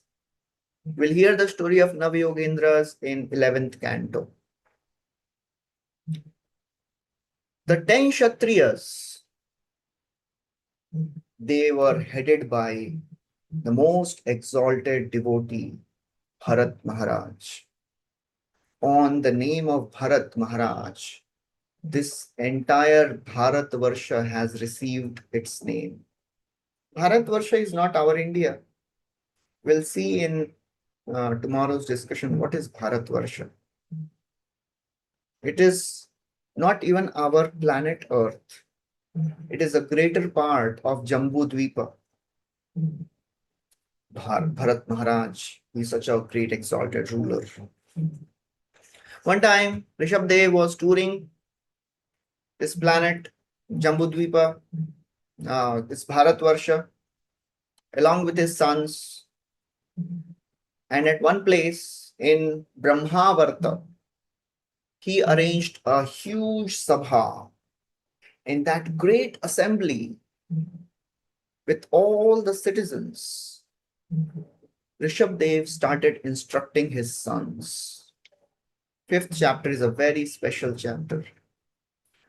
We'll hear the story of Navayogendras in 11th Canto. The 10 Kshatriyas, they were headed by the most exalted devotee, Bharat Maharaj. On the name of Bharat Maharaj, this entire Bharatvarsha has received its name. Bharatvarsha is not our India. We'll see in tomorrow's discussion what is Bharatvarsha. It is not even our planet Earth. It is a greater part of Jambu Dvipa. Bharat Maharaj is such a great exalted ruler. One time, Rishabhadev was touring this planet, Jambu Dvipa, this Bharatvarsha, along with his sons. And at one place in Brahmavarta, he arranged a huge sabha. In that great assembly, with all the citizens, Rishabdev started instructing his sons. Fifth chapter is a very special chapter.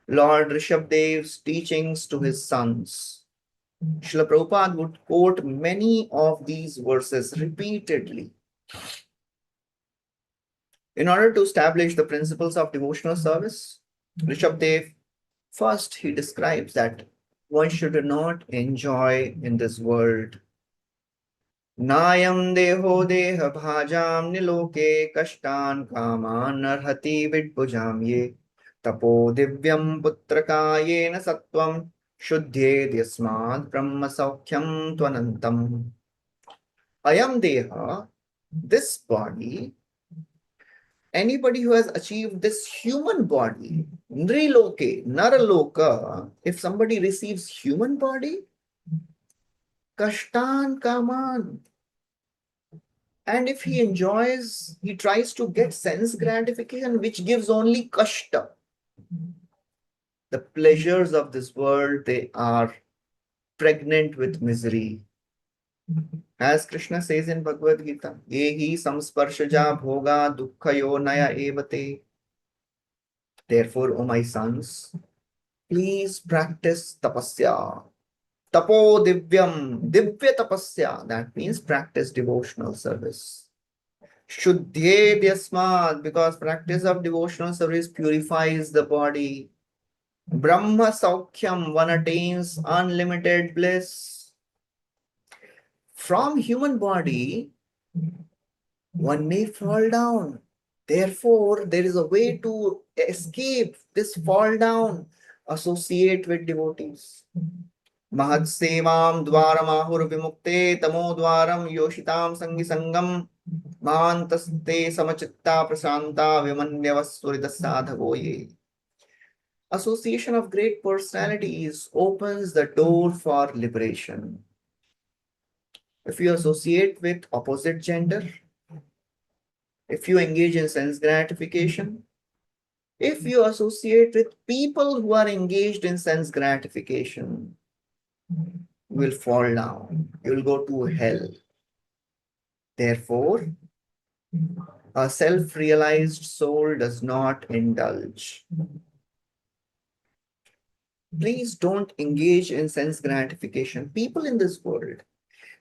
Lord Rishabdev's teachings to his sons. Srila Prabhupada would quote many of these verses repeatedly. In order to establish the principles of devotional service, Rishabdev, first he describes that one should not enjoy in this world. Nayam deho deha bhajam niloke kashtan kaman narhati vidbhujam ye tapo divyam putrakayena sattvam shuddhyed yasmad brahma saukhyam tvanantam. Ayam deha, this body, anybody who has achieved this human body, nriloke, naraloka, if somebody receives human body, kashtan kaman, and if he enjoys, he tries to get sense gratification, which gives only kashta. The pleasures of this world, they are pregnant with misery. As Krishna says in Bhagavad Gita, Yehi samsparshaja bhoga dukkhayo naya evate. Therefore, O my sons, please practice tapasya. Tapo divyam, divya tapasya. That means practice devotional service. Shuddhyed yasmad, because practice of devotional service purifies the body. Brahma saukhyam, one attains unlimited bliss. From human body, one may fall down. Therefore, there is a way to escape this fall down. Associate with devotees. Mahadsevam dvaramahur vimukte tamo dvaram yoshitam sangi sangam mahantaste samachitta prasanta vimanyavassurita sadhavoye. Association of great personalities opens the door for liberation. If you associate with opposite gender, if you engage in sense gratification, if you associate with people who are engaged in sense gratification, you will fall down. You will go to hell. Therefore, a self-realized soul does not indulge. Please don't engage in sense gratification. People in this world,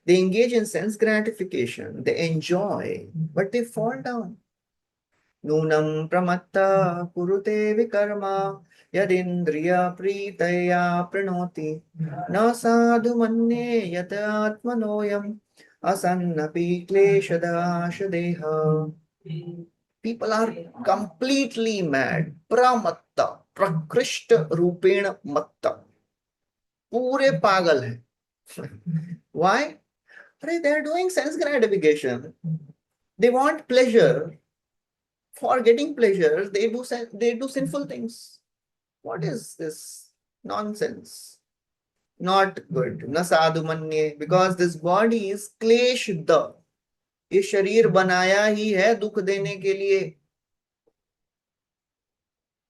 they engage in sense gratification, they enjoy, but they fall down. Nunam pramatta kurute vikarma yadindriya pritaya pranoti na sadhu manne yata atmanoyam asannapi kleshadashadeha. People are completely mad. Pramatta, prakrishta rupena matta. पूरे पागल हैं. Why? They are doing sense gratification. They want pleasure. For getting pleasure, they do sinful things. What is this nonsense? Not good. Na sadhu manye, because this body is kleshda. ये शरीर बनाया ही है दुख देने के लिए.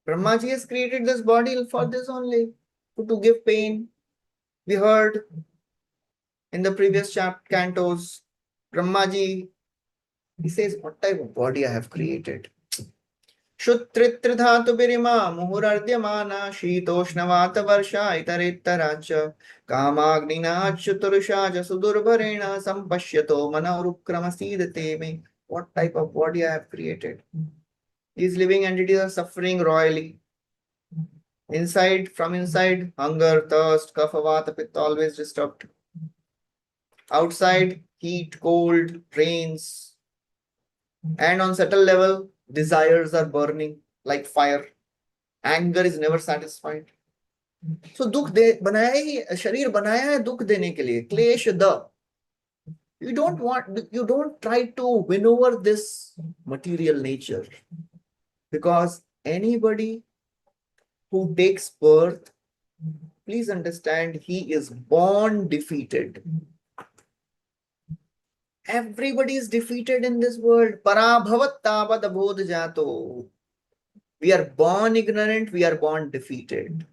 Brahma ji has created this body for this only, to give pain. We heard in the previous cantos, Brahma ji, he says, what type of body I have created? Shuttritridhatu birima muhurardhyamana shitoshnavat varsha itarittaracha kamagnina chuturusha jasudurvarena sampashyato manaurukramasidate me. What type of body I have created? These living entities are suffering royally. Inside, from inside, hunger, thirst, kapha, vata, pitta, always disturbed. Outside, heat, cold, rains. And on subtle level, desires are burning like fire. Anger is never satisfied. So dukh de banaya hi, sharir banaya hai dukh dene ke liye. Klesh da. You don't try to win over this material nature. Because anybody who takes birth, please understand, he is born defeated. Everybody is defeated in this world. Parabhavat tavat abodh jato. We are born ignorant, we are born defeated.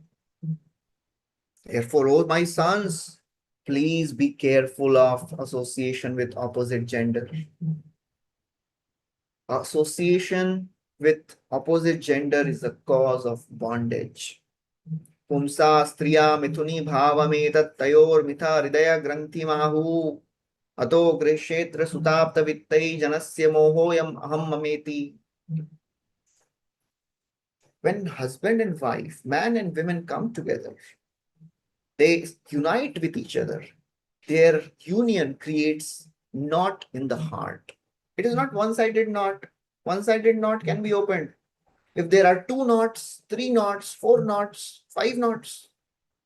Therefore, oh my sons, please be careful of association with opposite gender. Association with opposite gender is the cause of bondage. Pumsa striya mithuni bhavametat tayor mitha hridaya granthi mahu ato grishetra sutapta vittai janasya mohoyam aham mameti. When husband and wife, man and women come together, they unite with each other. Their union creates knot in the heart. It is not one-sided knot. One-sided knot can be opened. If there are 2 knots, 3 knots, 4 knots, 5 knots,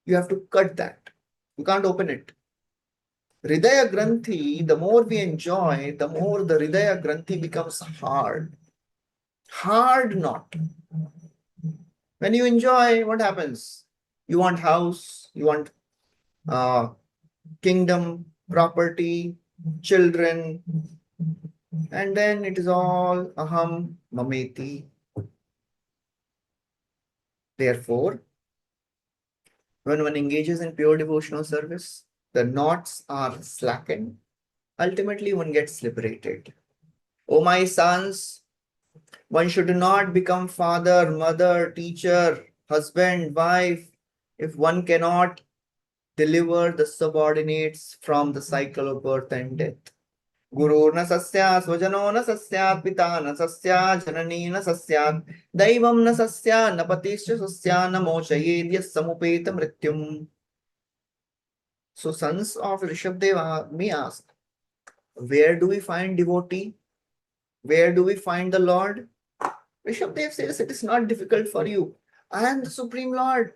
you have to cut that. You can't open it. Hridaya Granthi, the more we enjoy, the more the Hridaya Granthi becomes hard. Hard knot. When you enjoy, what happens? You want house, you want kingdom, property, children, and then it is all aham mameti. Therefore, when one engages in pure devotional service, the knots are slackened. Ultimately, one gets liberated. O my sons, one should not become father, mother, teacher, husband, wife, if one cannot deliver the subordinates from the cycle of birth and death. Guru na sasya, swajano na sasya, pita na sasya, janani na sasya, daivam na sasya, napatisya sasya, namochayedya samupeta mrityum. So sons of Rishabdeva may ask, where do we find devotee? Where do we find the Lord? Rishabdev says, it is not difficult for you. I am the Supreme Lord.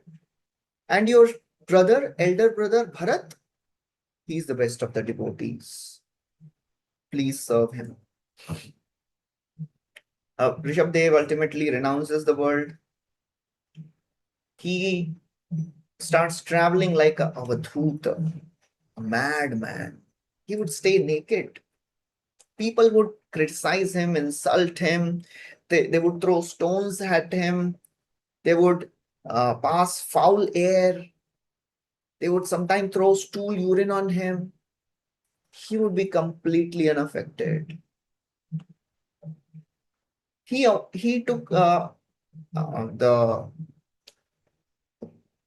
And your brother, elder brother, Bharat, he is the best of the devotees. Please serve him. Rishabdev ultimately renounces the world. He starts traveling like a avadhuta, a madman. He would stay naked. People would criticize him, insult him. They would throw stones at him. They would pass foul air. They would sometimes throw stool urine on him. He would be completely unaffected. He took the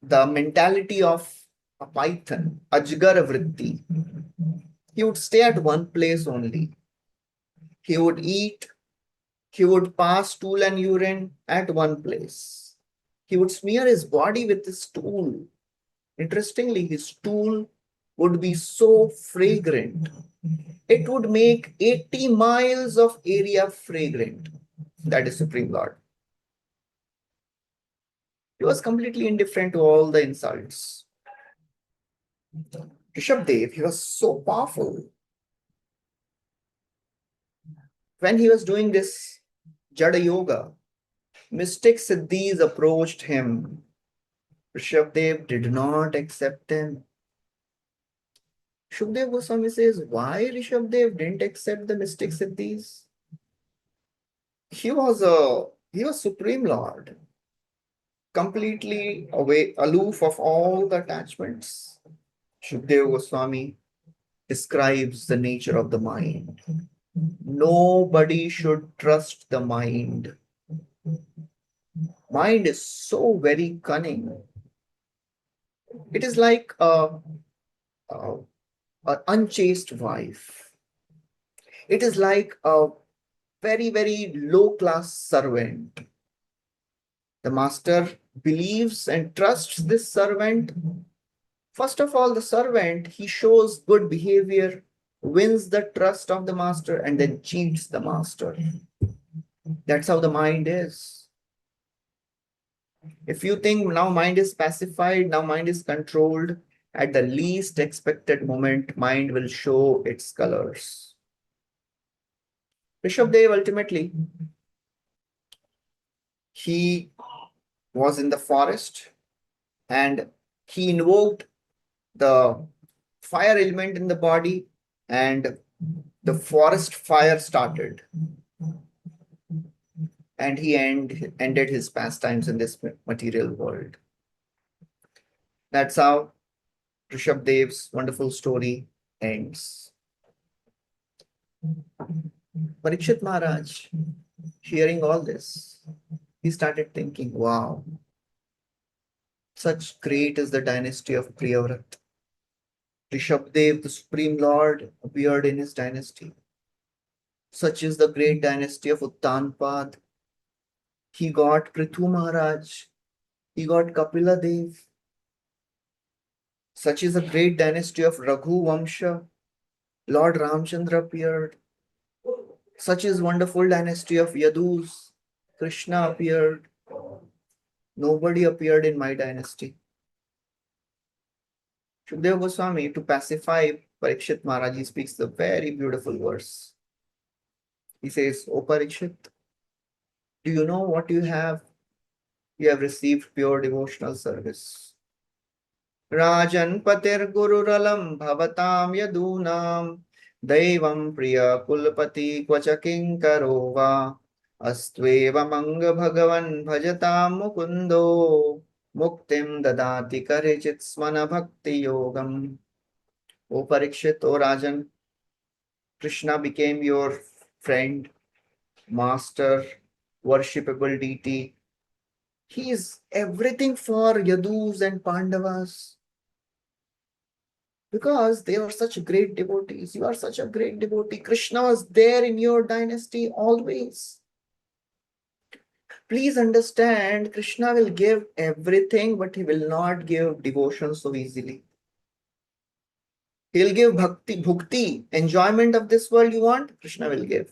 mentality of a python, ajgar vritti. He would stay at one place only. He would eat. He would pass stool and urine at one place. He would smear his body with his stool. Interestingly, his stool would be so fragrant. It would make 80 miles of area fragrant. That is Supreme Lord. He was completely indifferent to all the insults. Rishabdev, he was so powerful. When he was doing this Jada Yoga, mystic Siddhis approached him. Rishabdev did not accept them. Shukdev Goswami says, why Rishabdev didn't accept the mystic Siddhis? He was Supreme Lord, completely aloof of all the attachments. Shukdev Goswami describes the nature of the mind. Nobody should trust the mind. Mind is so very cunning. It is like an unchaste wife. It is like a very, very low-class servant. The master believes and trusts this servant. First of all, the servant, he shows good behavior, wins the trust of the master, and then cheats the master. That's how the mind is. If you think now mind is pacified, now mind is controlled, at the least expected moment, mind will show its colors. Rishabdev ultimately, he was in the forest and he invoked the fire element in the body, and the forest fire started, and he ended his pastimes in this material world. That's how Rishabhdev's wonderful story ends. Parikshit Maharaj, hearing all this, he started thinking, wow, such great is the dynasty of Priyavrat. Rishabhdev, the Supreme Lord, appeared in his dynasty. Such is the great dynasty of Uttanpad. He got Prithu Maharaj. He got Kapila Dev. Such is the great dynasty of Raghu Vamsha. Lord Ramchandra appeared. Such is wonderful dynasty of Yadus. Krishna appeared. Nobody appeared in my dynasty. Shukadeva Goswami, to pacify Parikshit Maharaj, he speaks the very beautiful verse. He says, O Parikshit, do you know what you have? You have received pure devotional service. Rajan Patir Gururalam Bhavatam Yadunam Daivam Priya Kulpati Kvacha Kinkarova Astveva Manga Bhagavan Bhajatam Mukundo Muktim Dadati Karichit Smana Bhakti Yogam. O Parikshit, O Rajan, Krishna became your friend, master, worshipable deity. He is everything for Yadus and Pandavas. Because they are such great devotees. You are such a great devotee. Krishna was there in your dynasty always. Please understand, Krishna will give everything, but he will not give devotion so easily. He'll give bhakti, bhukti, enjoyment of this world you want, Krishna will give.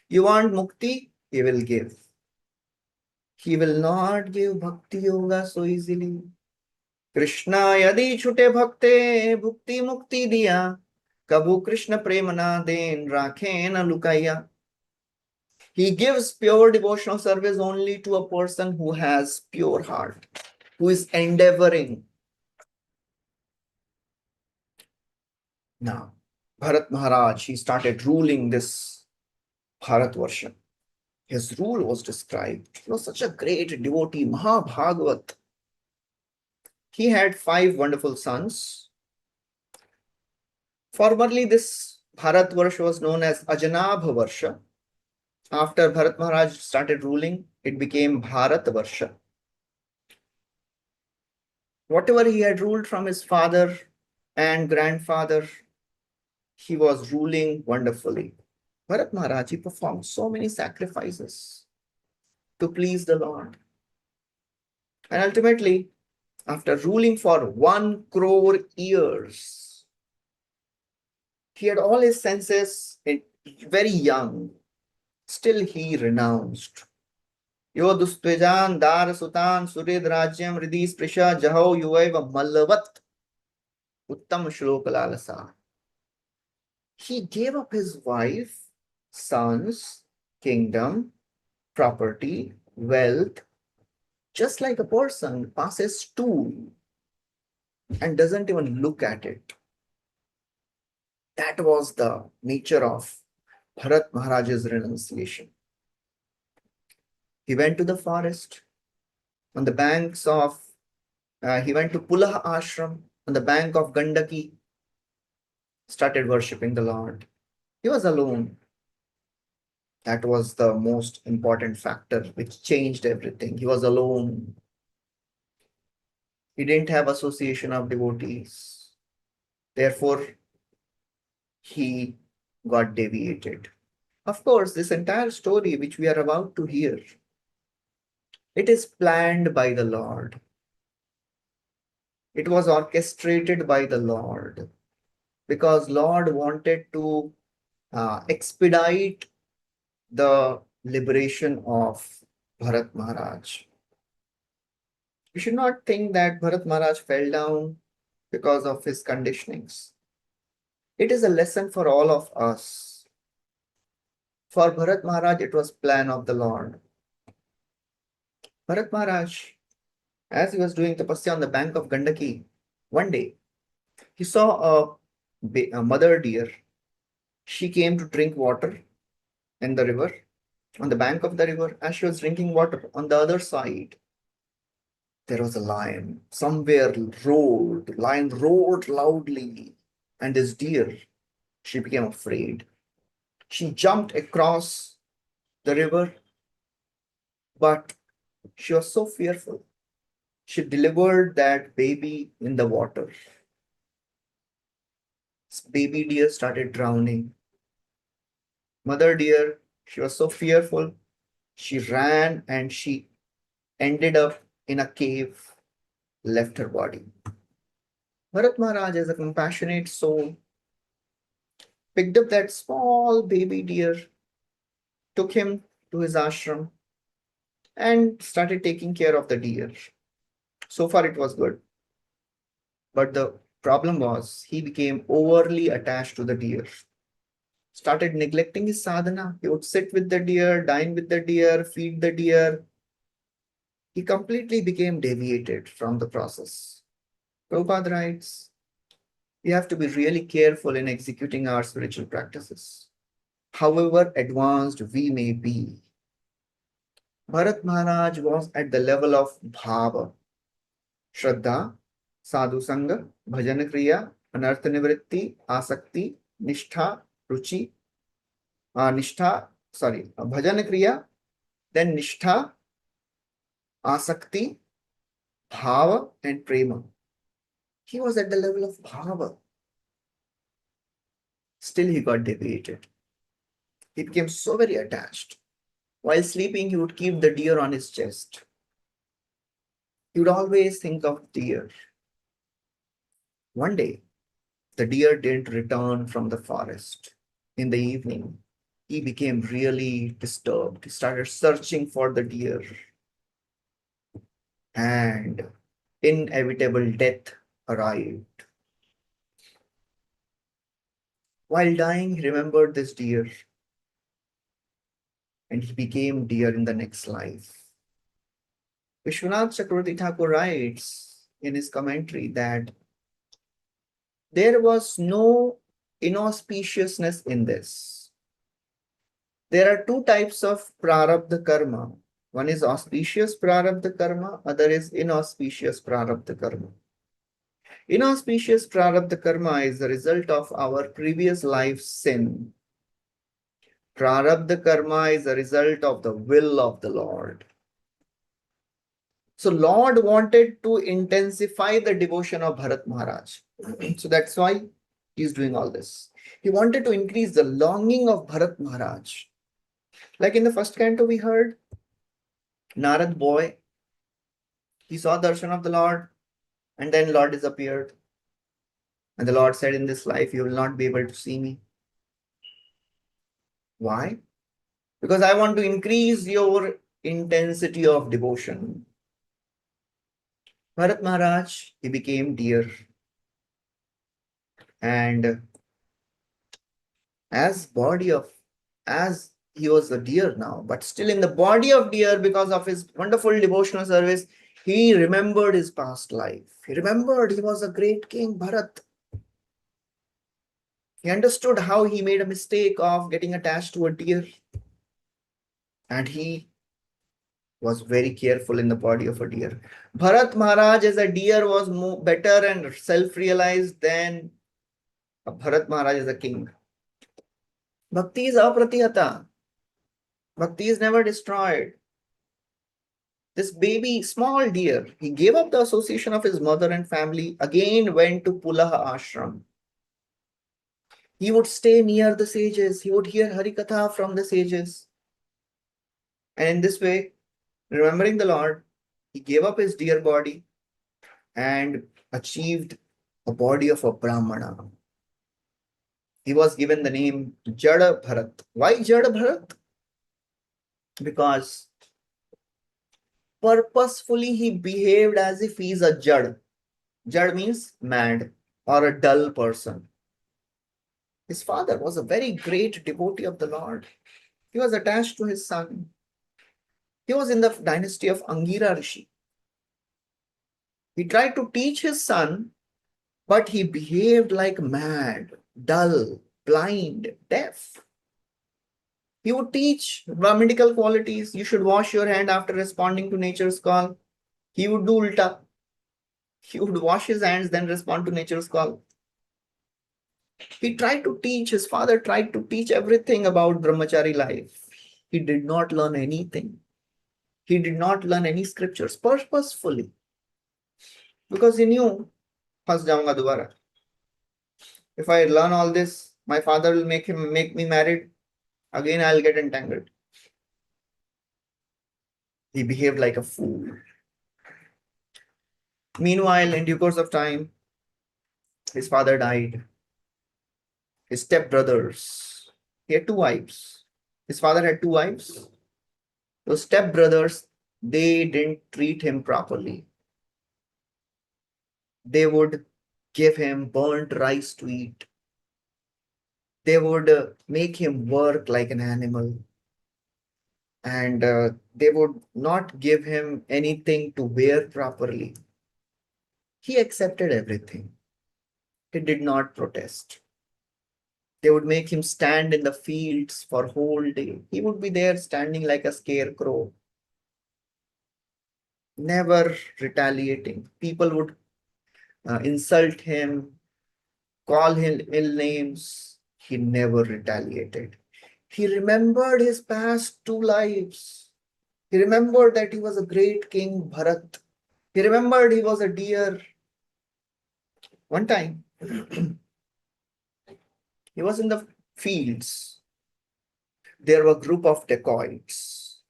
You want mukti, he will give. He will not give bhakti yoga so easily. Krishna yadi chute bhakte bhukti mukti diya, kabhu Krishna premana den rakhe na lukaya. He gives pure devotional service only to a person who has pure heart, who is endeavoring. Now, Bharat Maharaj, he started ruling this Bharatvarsha. His rule was described. He was such a great devotee, Mahabhagavat. He had 5 wonderful sons. Formerly, this Bharatvarsha was known as Ajanabha Varsha. After Bharat Maharaj started ruling, it became Bharatvarsha. Whatever he had ruled from his father and grandfather, he was ruling wonderfully. Bharat Maharaj, he performed so many sacrifices to please the Lord. And ultimately, after ruling for 1 crore years, he had all his senses very young. Still he renounced. Yo dustvejan dar sutan surid rajyam ridis prisha jaho yuvaiva mallavat uttam shlokalalasa. He gave up his wife, sons, kingdom, property, wealth, just like a person passes stool and doesn't even look at it. That was the nature of Bharat Maharaj's renunciation. He went to the forest on the banks of, he went to Pulaha Ashram on the bank of Gandaki, started worshipping the Lord. He was alone. That was the most important factor which changed everything. He was alone. He didn't have association of devotees. Therefore, he got deviated. Of course, this entire story which we are about to hear, it is planned by the Lord. It was orchestrated by the Lord because Lord wanted to expedite the liberation of Bharat Maharaj. You should not think that Bharat Maharaj fell down because of his conditionings. It is a lesson for all of us. For Bharat Maharaj, it was plan of the Lord. Bharat Maharaj, as he was doing tapasya on the bank of Gandaki, one day, he saw a mother deer She came to drink water in the river, on the bank of the river. As she was drinking water, on the other side, there was a lion. Somewhere roared, lion roared loudly. And this deer, she became afraid. She jumped across the river, but she was so fearful. She delivered that baby in the water. Baby deer started drowning. Mother deer, she was so fearful. She ran and she ended up in a cave, left her body. Bharat Maharaj, as a compassionate soul, picked up that small baby deer, took him to his ashram, and started taking care of the deer. So far, it was good. But the problem was he became overly attached to the deer, started neglecting his sadhana. He would sit with the deer, dine with the deer, feed the deer. He completely became deviated from the process. Prabhupada writes, we have to be really careful in executing our spiritual practices. However advanced we may be, Bharat Maharaj was at the level of bhava, shraddha, sadhu sanga, bhajan kriya, anartha nivritti, asakti, nishtha, ruchi, bhajan kriya, then nishtha, asakti, bhava, and prema. He was at the level of bhava. Still, he got deviated. He became so very attached. While sleeping, he would keep the deer on his chest. He would always think of deer. One day, the deer didn't return from the forest. In the evening, he became really disturbed. He started searching for the deer. And inevitable death arrived. While dying, he remembered this deer. And he became deer in the next life. Vishwanath Chakravarti Thakur writes in his commentary that there was no inauspiciousness in this. There are two types of prarabdha karma. One is auspicious prarabdha karma, other is inauspicious prarabdha karma. Inauspicious prarabdha karma is the result of our previous life's sin. Prarabdha karma is the result of the will of the Lord. So Lord wanted to intensify the devotion of Bharat Maharaj. So that's why he's doing all this. He wanted to increase the longing of Bharat Maharaj. Like in the first canto we heard, Narad boy, he saw darshan of the Lord and then Lord disappeared. And the Lord said, in this life you will not be able to see me. Why? Because I want to increase your intensity of devotion. Bharat Maharaj, he became deer. And as he was a deer now, but still in the body of deer, because of his wonderful devotional service, he remembered his past life. He remembered he was a great king, Bharat. He understood how he made a mistake of getting attached to a deer. And he was very careful in the body of a deer. Bharat Maharaj as a deer was better and self-realized than Bharat Maharaj as a king. Bhakti is apratihata. Bhakti is never destroyed. This baby, small deer, he gave up the association of his mother and family, again went to Pulaha ashram. He would stay near the sages. He would hear Harikatha from the sages. And in this way, remembering the Lord, he gave up his deer body and achieved a body of a Brahmana. He was given the name Jada Bharat. Why Jada Bharat? Because purposefully he behaved as if he is a Jad. Jad means mad or a dull person. His father was a very great devotee of the Lord. He was attached to his son. He was in the dynasty of Angira Rishi. He tried to teach his son, but he behaved like mad, dull. blind, deaf. He would teach Brahminical qualities. You should wash your hand after responding to nature's call. He would do ulta. He would wash his hands, then respond to nature's call. He tried to teach, his father tried to teach everything about brahmachari life. He did not learn anything. He did not learn any scriptures purposefully. Because he knew, फंस जाऊंगा दोबारा. If I learn all this, my father will make me married. Again, I'll get entangled. He behaved like a fool. Meanwhile, in due course of time, his father died. His stepbrothers, he had two wives. His father had two wives. Those stepbrothers, they didn't treat him properly. They would give him burnt rice to eat. They would make him work like an animal. And they would not give him anything to wear properly. He accepted everything. He did not protest. They would make him stand in the fields for whole day. He would be there standing like a scarecrow, never retaliating. People would insult him, call him ill names. He never retaliated. He remembered his past two lives. He remembered that he was a great king, Bharat. He remembered he was a deer. One time, he was in the fields. There were a group of dacoits.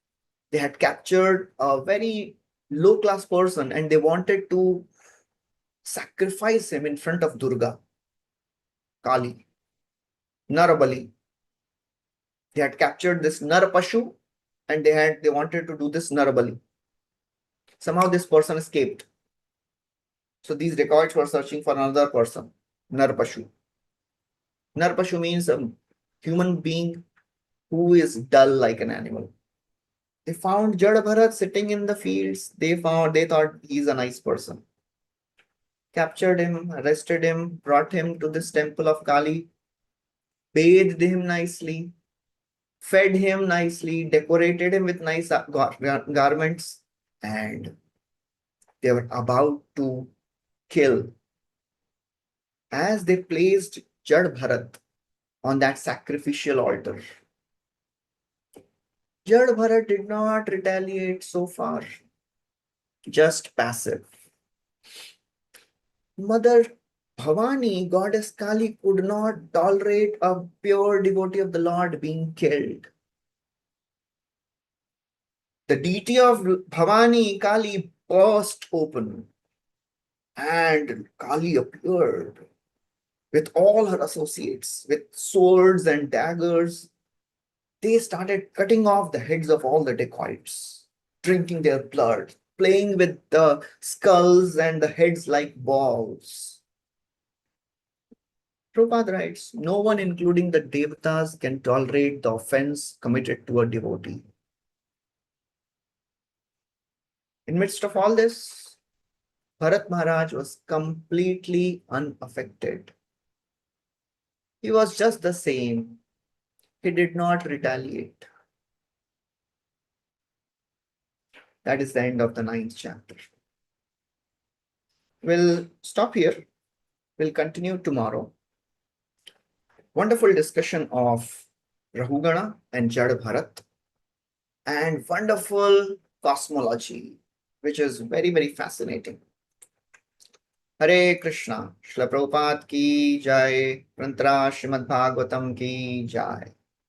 They had captured a very low-class person and they wanted to sacrifice him in front of Durga, Kali, Narabali. They had captured this Narapashu and they wanted to do this Narabali. Somehow this person escaped. So these dacoits were searching for another person, Narapashu. Narapashu means a human being who is dull like an animal. They found Jada Bharat sitting in the fields. They thought he's a nice person. Captured him, arrested him, brought him to this temple of Kali, bathed him nicely, fed him nicely, decorated him with nice garments, and they were about to kill. As they placed Jad Bharat on that sacrificial altar, Jad Bharat did not retaliate so far, just passive. Mother Bhavani, goddess Kali, could not tolerate a pure devotee of the Lord being killed. The deity of Bhavani, Kali, burst open and Kali appeared with all her associates, with swords and daggers. They started cutting off the heads of all the dacoits, drinking their blood, playing with the skulls and the heads like balls. Prabhupada writes, no one, including the devatas, can tolerate the offense committed to a devotee. In midst of all this, Bharat Maharaj was completely unaffected. He was just the same. He did not retaliate. That is the end of the 9th chapter. We'll stop here. We'll continue tomorrow. Wonderful discussion of Rahugana and Jad Bharat and wonderful cosmology, which is very, very fascinating. Hare Krishna, Śrīla Prabhupada ki jai, Prantara Śrīmad Bhāgavatam ki jai.